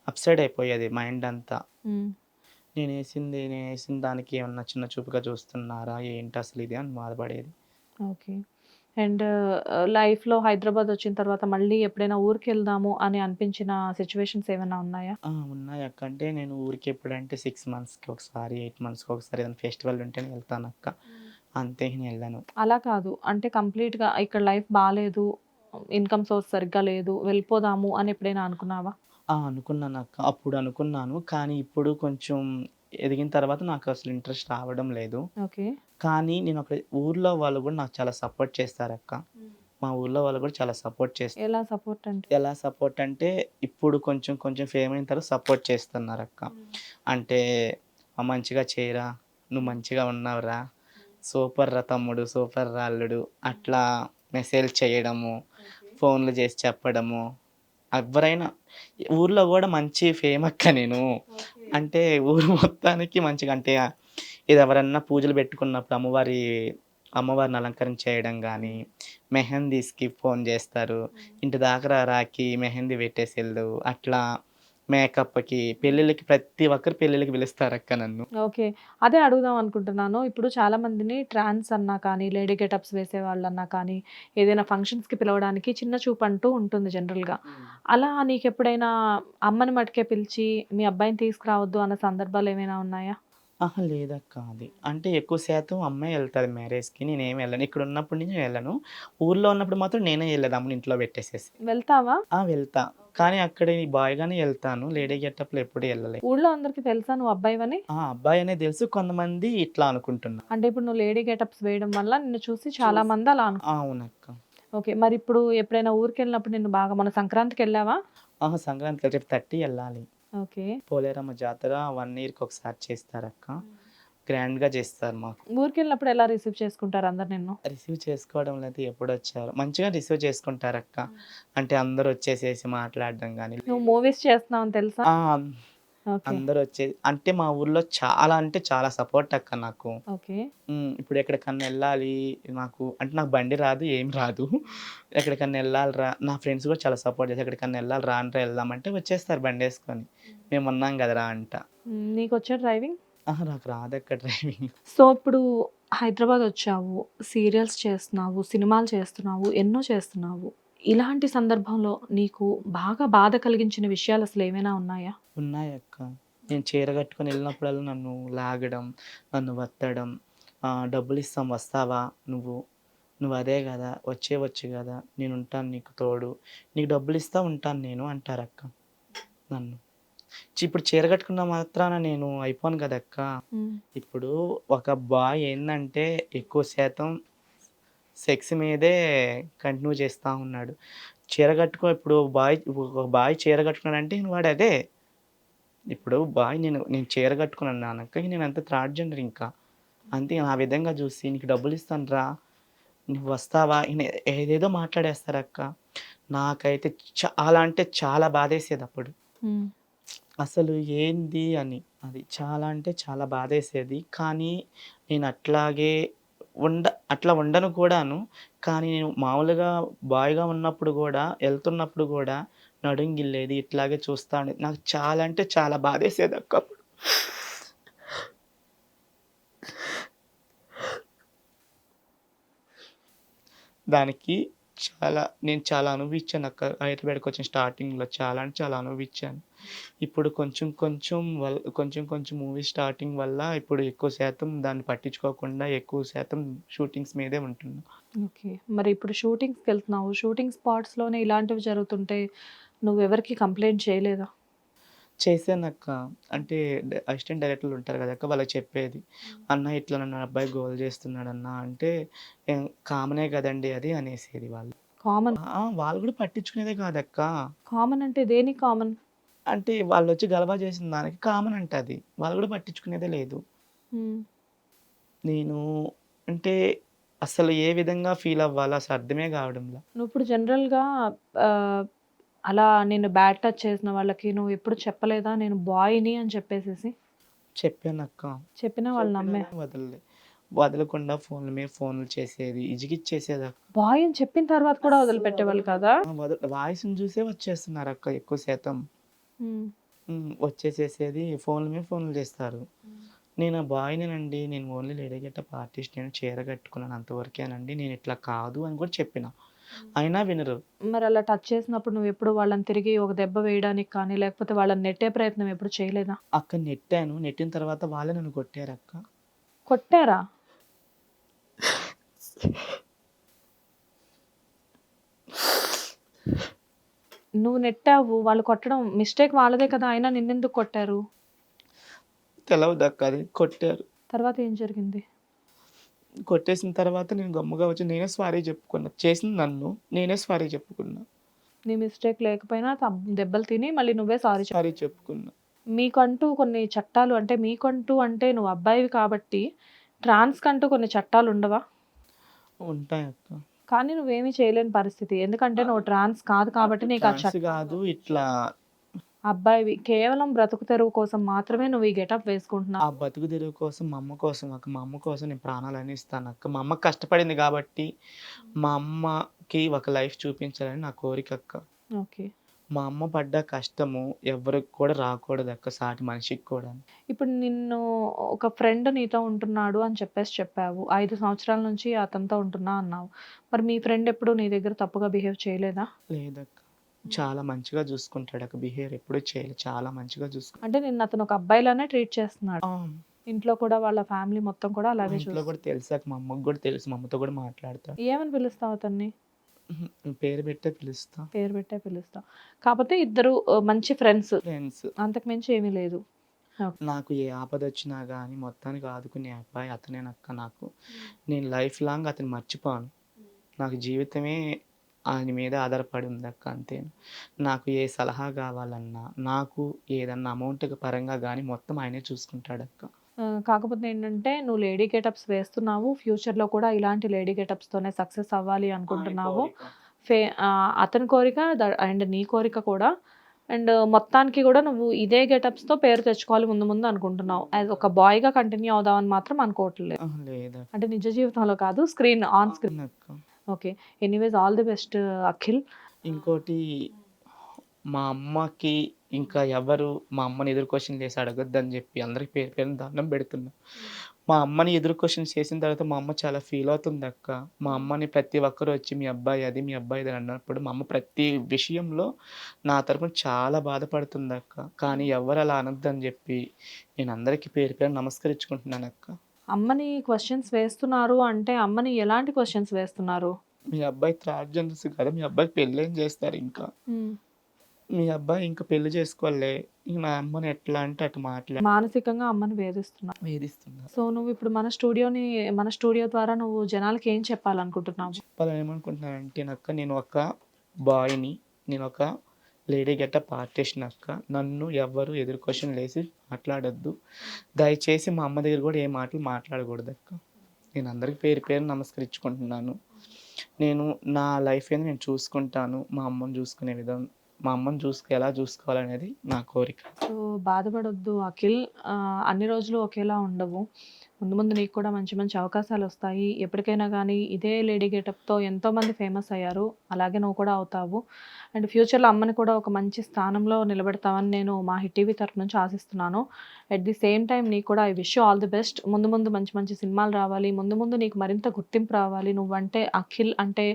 అప్‌సెట్ అయిపోయేది మైండంతా. హ్మ్. నేనేసిన దానికి ఏమన్నా చిన్న చూపుగా చూస్తున్నారా? ఏంటసలిది అని బాధపడేది. ఓకే. అండ్ లైఫ్‌లో హైదరాబాదొచ్చిన తర్వాత మళ్ళీ ఎప్పుడైనా ఊరికెళ్దాము అని అనిపించిన సిట్యుయేషన్స్ ఏమన్నా ఉన్నాయా? ఉన్నాయక్క. అంటే నేను ఊరికెప్పుడంటే 6 మంత్స్‌కి ఒకసారి, 8 మంత్స్‌కి ఒకసారి ఏదైనా ఫెస్టివల్ ఉంటేనే వెళ్తానక్క. అంతే వెళ్ళను. అలా కాదు. అంటే కంప్లీట్‌గా ఇక్కడ లైఫ్ బాలేదు, ఇన్‌కమ్ సోర్స్ సరిగ్గా లేదు, వెళ్ళిపోదాము అని ఎప్పుడైనా అనుకున్నావా? అనుకున్నానక్క. అప్పుడు అనుకున్నాను. కానీ ఇప్పుడు కొంచెం ఎదిగిన తర్వాత నాకసలు ఇంట్రెస్ట్ రావడం లేదు. ఓకే. కానీ నేను అక్కడ ఊర్లో వాళ్ళు గూడా నాకు చాలా సపోర్ట్ చేస్తారక్క. మా ఊర్లో వాళ్ళు గూడా చాలా సపోర్ట్ చేస్తారు. ఎలా సపోర్ట్ అంటే? ఎలా సపోర్ట్ అంటే ఇప్పుడు కొంచెం కొంచెం ఫేమ్ అయిన తర్వాత సపోర్ట్ చేస్తున్నారక్క. అంటే మంచిగా చేయరా, నువ్వు మంచిగా ఉన్నావురా, సూపర్ రా తమ్ముడు, సూపర్ రా అల్లుడు అట్లా మెసేజ్‌లు చేయడము, ఫోన్‌లు చేసి చెప్పడము. ఎవ్వరైనా ఊర్లో గూడా మంచి ఫేమ్ అక్క నేను. అంటే ఊరు మొత్తానికి మంచిగా అంటే ఎవరన్నా పూజలు పెట్టుకున్నప్పుడు అమ్మవారిని అలంకరించేయడం గానీ, మెహందీస్‌కి ఫోను జేస్తారు. ఇంటి దాకా రాఖీ, మెహందీ పెట్టేసెళ్ళు. అట్లా మేకప్‌కి, పెళ్ళిళ్ళకి ప్రతి ఒక్కరు పెళ్ళిళ్ళకి పిలుస్తారక్క నన్ను. ఓకే. అదే అడుగుదాం అనుకుంటున్నాను. ఇప్పుడు చాలా మందిని ట్రాన్స్ అన్నా కానీ, లేడీ గెటప్స్ వేసేవాళ్ళన్నా కానీ, ఏదైనా ఫంక్షన్స్‌కి పిలవడానికి చిన్న చూపంటూ ఉంటుంది జనరల్‌గా. అలా నీకెప్పుడైనా అమ్మని మట్టుకే పిలిచి, మీ అబ్బాయిని తీసుకురావద్దు అన్న సందర్భాలేమైనా ఉన్నాయా? లేదక్క అది. అంటే ఎక్కువ శాతం అమ్మే ఎళ్తది మ్యారేజ్‌కి. నేనేమి ఎళ్ళను. ఇక్కడున్నప్పటి నుంచి వెళ్ళను. ఊర్లో ఉన్నప్పుడు మాత్రం నేనే ఎళ్ళేది అమ్మని ఇంట్లో పెట్టేసేసి. వెళ్తావా? వెళ్తా. కానీ అక్కడ ఈ బాయ్‌గానే ఎళ్తాను. లేడీ గెటప్‌లో ఎప్పుడు ఎళ్ళలే. ఊళ్ళో అందరికి తెలుసా నువ్వు అబ్బాయివని? అబ్బాయనే తెలుసు. కొంతమంది ఇట్లా అనుకుంటున్నారు. అంటే ఇప్పుడు నువ్వు లేడీ గెటప్స్ వేయడం వల్ల నిన్ను చూసి చాలా మంది అలా అవునక్క. ఓకే. మరిప్పుడు ఎప్పుడైనా ఊరికెళ్ళినప్పుడు నిన్ను బాగా మొన్న సంక్రాంతికెళ్ళావా? సంక్రాంతికి రేపు 30 ఎళ్ళాలి. ఓకే. పోలేరమ్మ జాతర 1 ఇయర్‌కి ఒకసారి చేస్తారక్క. గ్రాండ్‌గా చేస్తారు మాకు. ఊరికెళ్ళినప్పుడు ఎలా రిసీవ్ చేసుకుంటారు అందరు నిన్ను? రిసీవ్ చేసుకోవడంలో అయితే ఎప్పుడొచ్చారో మంచిగా రిసీవ్ చేసుకుంటారక్క. అంటే అందరొచ్చేసేసి మాట్లాడడం గాని నువ్వు మూవీస్ చేస్తున్నావని తెలుసా? ఆ! ఓకే. అంటే మా ఊర్లో చాలా అంటే చాలా సపోర్ట్ అక్క నాకు. ఓకే. ఇప్పుడు ఎక్కడికన్నా ఎళ్ళాలి అంటే నాకు బండి రాదు, ఏం రాదు. ఎక్కడికన్నా ఎళ్ళాలిరా నా ఫ్రెండ్స్ కూడా చాలా సపోర్ట్ చేస్తారు. ఎక్కడికన్నా ఎళ్ళాలి రాండ్రా ఎళ్దామంటే వచ్చేస్తారు బండేసుకొని. మేమున్నాం గదరా అంట. నీకొచ్చా డ్రైవింగ్? నాకు రాదక్క డ్రైవింగ్. సో, ఇప్పుడు హైదరాబాదొచ్చావు, సీరియల్స్ చేస్తున్నావు, సినిమాలు చేస్తున్నావు, ఎన్నో చేస్తున్నావు. ఇలాంటి సందర్భంలో నీకు బాగా బాధ కలిగించిన విషయాలు అసలేమైనా ఉన్నాయా? ఉన్నాయక్క. నేను చీర కట్టుకొని ఎళ్ళినప్పుడల్లా నన్ను లాగడం, నన్ను వత్తడం, డబ్బులిస్తాం వస్తావా నువ్వు? నువ్వదే గదా! వచ్చేయొచ్చు గదా! నేనుంటాను నీకు తోడు. నీకు డబ్బులిస్తా ఉంటాను నేను అంటారక్క నన్ను. ఇప్పుడు చీర కట్టుకున్న మాత్రాన నేను అయిపోను గదక్క. హ్మ్. ఇప్పుడు ఒక బాయ్ ఏందంటే ఎక్కువ శాతం సెక్స్ మీదే కంటిన్యూ చేస్తా ఉన్నాడు. ఇప్పుడు ఒక బాయ్ చీర కట్టుకున్నాడంటే వాడదే. ఇప్పుడు నేను చీర కట్టుకున్నానక్క నేనంత థర్డ్ జెండర్ ఇంకా. అంతే ఆ విధంగా చూసి నీకు డబ్బులిస్తాను రా! నువ్వొస్తావా? ఏదేదో మాట్లాడేస్తారక్క. నాకైతే చాలా అంటే చాలా బాధేసేదప్పుడు. హ్మ్. అసలు ఏంది అని. అది చాలా అంటే చాలా బాధేసేది. కానీ నేనట్లాగే అట్లా ఉండను కూడాను. కానీ నేను మామూలుగా బాయ్‌గా ఉన్నప్పుడు గూడా, ఎళ్తున్నప్పుడు గూడా నడుం గిల్లేది. ఇట్లాగే చూస్తా ఉండేది. నాకు చాలా అంటే చాలా బాధేసేదక్క అప్పుడు. దానికి నేను చాలా అనుభవించాను అక్క. హైదరాబాద్‌కి వచ్చిన స్టార్టింగ్‌లో చాలా అంటే చాలా అనుభవించాను. ఇప్పుడు కొంచెం కొంచెం మూవీ స్టార్టింగ్ వల్ల ఇప్పుడు ఎక్కువ శాతం దాన్ని పట్టించుకోకుండా ఎక్కువ శాతం షూటింగ్స్ మీదే ఉంటున్నా. ఓకే. మరి ఇప్పుడు షూటింగ్స్‌కెళ్తున్నావు. షూటింగ్ స్పాట్స్‌లోనే ఇలాంటివి జరుగుతుంటే నువ్వెవరికీ కంప్లెయింట్ చేయలేదా? చేశానక్క. అంటే అసిస్టెంట్ డైరెక్టర్లు ఉంటారు కదక్క! వాళ్ళకి చెప్పేది. "అన్న ఇట్లా నన్ను అబ్బాయి గోల చేస్తున్నాడన్న" అంటే కామనే కదండీ అది అనేసేది వాళ్ళు. కామన్. వాళ్ళు కూడా పట్టించుకునేదే కాదక్క. కామన్ అంటే దేనికి కామన్? అంటే వాళ్ళొచ్చి గలబా చేసిన దానికి కామన్ అంట అది. వాళ్ళు కూడా పట్టించుకునేదే లేదు. హ్మ్. నేను అంటే అసలు ఏ విధంగా ఫీల్ అవ్వాలో అసలు అర్థమే కావడంలా. నువ్విప్పుడు జనరల్‌గా ఆహ్, అలా నిన్ను బ్యాడ్ టచ్ చేసిన వాళ్ళకి నువ్వెప్పుడు చెప్పలేదా? నేను బాయ్‌ని అని చెప్పేసేసి. చెప్పానక్క. చెప్పినా వాళ్ళు చెప్పినా నమ్మే గాని వదలకుండా ఫోన్ల మీద ఫోన్లు చేసేది. ఇసిగిచ్చేసేదక్క. బాయ్ అని చెప్పిన తర్వాత కూడా వదిలిపెట్టేవాళ్ళు కాదా? వాయిస్‌ని చూసే వచ్చేస్తున్నారక్క ఎక్కువ శాతం. హ్మ్. వచ్చేసేసేది ఫోన్ల మీద ఫోన్లు చేస్తారు. నేను ఆ బాయ్‌నేనండి. నేను ఓన్లీ లేడీ గెటప్ ఆర్టిస్ట్. నేను చీర కట్టుకున్నాను అంతవరకేనండి. నేను ఇట్లా కాదు అని కూడా చెప్పిన. అయినా వినరు. మరలా టచ్ చేసినప్పుడు నువ్వెప్పుడు వాళ్ళని తిరిగి ఒక దెబ్బ వేయడానికి కానీ, లేకపోతే వాళ్ళని నెట్టే ప్రయత్నం ఎప్పుడు చేయలేదా? అక్క నెట్టాను. నెట్టిన తర్వాత వాళ్ళే నన్ను కొట్టారక్క. కొట్టారా? నువ్వు నెట్టావు. వాళ్ళు కొట్టడం మిస్టేక్ వాళ్ళదే కదా! అయినా నిన్నెందుకు కొట్టారు? తెలవదక్క అది. కొట్టారు. తర్వాత ఏం జరిగింది? కొట్టేసిన తర్వాత నేను గమ్ముగా వచ్చి నేనే సారీ చెప్పుకున్నా. చేసింది నన్ను. నేనే సారీ చెప్పుకున్నా. నీ మిస్టేక్ లేకపోయినా దెబ్బలు తిని మళ్ళీ నువ్వే సారీ సారీ చెప్పుకున్నా. మీకంటూ కొన్ని చట్టాలు అంటే మీకంటూ అంటే నువ్వు అబ్బాయివి కాబట్టి ట్రాన్స్‌కంటూ కొన్ని చట్టాలు ఉండవా? ఉంటాయక్క. కానీ నువ్వేమి చేయలేని పరిస్థితి. ఎందుకంటే నువ్వు ట్రాన్స్ కాదు కాబట్టి నీకు ఆ ట్రాన్స్ గాదు ఇట్లా అబ్బాయివి. కేవలం బ్రతుకు తెరువు కోసం మాత్రమే నువ్వు ఈ గెటప్ వేసుకుంటున్నావు. ఆ బతుకు తెరువు కోసం మా అమ్మ కోసం అక్క. మా అమ్మ కోసం నేను ప్రాణాలైనా ఇస్తానక్క. మా అమ్మ కష్టపడింది గాబట్టి, మా అమ్మకి ఒక లైఫ్ చూపించాలని నా కోరికక్క. ఓకే. మా అమ్మ పడ్డ కష్టము ఎవ్వరికి కూడా రాకూడదక్క సాటి మనిషికి కూడా. ఇప్పుడు నిన్ను ఒక ఫ్రెండ్ నీతో ఉంటున్నాడు అని చెప్పావు. 5 సంవత్సరాల నుంచి అతనితో ఉంటున్నా అన్నావు. మరి మీ ఫ్రెండ్ ఎప్పుడు నీ దగ్గర తప్పుగా బిహేవ్ చేయలేదా? లేదక్క. చాలా మంచిగా చూసుకుంటాడక్క. బిహేవియర్ ఎప్పుడు చేయలేదు. చాలా మంచిగా అంటే నిన్ను అతను ఒక అబ్బాయిలానే ట్రీట్ చేస్తున్నాడు. ఆ! ఇంట్లో కూడా వాళ్ళ ఫ్యామిలీ మొత్తం కూడా మా అలాగే ఇంట్లో కూడా తెలుసక్క. మా అమ్మకి గూడా తెలుసు. మా అమ్మతో కూడా మాట్లాడతా. ఏమని పిలుస్తావు అతన్ని? పేరు పెట్టే పిలుస్తా. పేరు పెట్టే పిలుస్తావు. కాపోతే ఇద్దరు మంచి ఫ్రెండ్స్. ఫ్రెండ్స్. అంతకు మించి ఏమీ లేదు. ఓకే. నాకు ఏ ఆపదొచ్చినా గానీ మొత్తానికి ఆదుకునే అబ్బాయి అతనేనక్క నాకు. నేను లైఫ్ లాంగ్ అతన్ని మర్చిపోను. నాకు జీవితమే ఆయన మీద ఆధారపడి ఉందక్క అంతే. నాకు ఏ సలహా గావాలన్నా, నాకు ఏదన్నా అమౌంట్ పరంగా గానీ మొత్తం ఆయనే చూసుకుంటాడక్క. కాకపోతే ఏంటంటే నువ్వు లేడీ గెటప్స్ వేస్తున్నావు. ఫ్యూచర్‌లో కూడా ఇలాంటి లేడీ గెటప్స్‌తోనే సక్సెస్ అవ్వాలి అనుకుంటున్నావు. అతని కోరిక అండ్ నీ కోరిక కూడా. అండ్ మొత్తానికి కూడా నువ్వు ఇదే గెటప్స్‌తో పేరు తెచ్చుకోవాలి ముందు ముందు అనుకుంటున్నావు. యాస్ ఒక బాయ్‌గా కంటిన్యూ అవుదామని మాత్రం అనుకోవట్లేదు. లేదక్క. అంటే నిజ జీవితంలో కాదు ఆన్ స్క్రీన్. అవునక్క. Okay. Anyways all the best Akhil. ఇంకోటి మా అమ్మకి ఇంకా ఎవరు మా అమ్మని ఎదురు క్వెషన్‌లు చేసి అడగొద్దని జెప్పి అందరికి పేరు పేరున దండం బెడుతున్నా. మా అమ్మని ఎదురు క్వెషన్స్ చేసిన తర్వాత మా అమ్మ చాలా ఫీల్ అవుతుందక్క. మా అమ్మని ప్రతి ఒక్కరు వచ్చి మీ అబ్బాయి అది, మీ అబ్బాయి ఇది అని అన్నప్పుడు మా అమ్మ ప్రతి విషయంలో నా తరపున చాలా బాధపడుతుందక్క. కానీ ఎవ్వరు అలా అనొద్దని జెప్పి నేను అందరికి పేరు పేరున నమస్కరించుకుంటున్నానక్క. అమ్మని క్వెషన్స్ వేస్తున్నారు అంటే అమ్మని ఎలాంటి క్వెషన్స్ వేస్తున్నారు? మీ అబ్బాయి థర్డ్ జెనరేషన్ కదా! మీ అబ్బాయికి పెళ్ళేం జేస్తారింకా? హ్మ్. మీ అబ్బాయి ఇంక పెళ్లి చేసుకోలే. ఇంక మా అమ్మని ఎట్లా అంటే అటు మానసికంగా అమ్మని వేధిస్తున్నారు. వేధిస్తున్నారు. సో, నువ్విప్పుడు మన స్టూడియో ద్వారా నువ్వు జనాలకి ఏం చెప్పాలనుకుంటున్నావు? చెప్పాలని ఏమనుకుంటున్నానంటేనక్క నేను ఒక బాయ్‌ని. నేనొక లేడీ గెటప్ ఆర్టిస్ట్‌నక్క. నన్ను ఎవ్వరు ఎదురు క్వెషన్‌లేసి మాట్లాడొద్దు. దయచేసి మా అమ్మ దగ్గర గూడా ఏ మాటలు మాట్లాడకూడదక్క. నేను అందరికి పేరు పేరున నమస్కరించుకుంటున్నాను. నేను నా లైఫ్ ఏంది నేను చూసుకుంటాను. మా అమ్మని ఎలా చూసుకోవాలనేది నా కోరిక. సో, బాధపడొద్దు అఖిల్. అన్ని రోజులు ఒకేలా ఉండవు. ముందు ముందు నీకు కూడా మంచి మంచి అవకాశాలు వస్తాయి. ఎప్పటికైనా కానీ ఇదే లేడీ గెటప్‌తో ఎంతోమంది ఫేమస్ అయ్యారు. అలాగే నువ్వు కూడా అవుతావు. అండ్ ఫ్యూచర్‌లో అమ్మని కూడా ఒక మంచి స్థానంలో నిలబెడతావని నేను మా హిట్ టీవీ తరపు నుంచి ఆశిస్తున్నాను. అట్ ది సేమ్ టైమ్ నీకు కూడా I wish you all the best. ముందు ముందు మంచి మంచి సినిమాలు రావాలి. ముందు ముందు నీకు మరింత గుర్తింపు రావాలి. నువ్వంటే అఖిల్ అంటే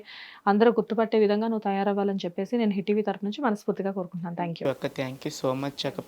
అందరూ గుర్తుపట్టే విధంగా నువ్వు తయారవ్వాలని చెప్పేసి నేను హిట్ టీవీ తరపు నుంచి మనస్ఫూర్తిగా కోరుకుంటున్నాను. Thank you. Thank you so much అక్క.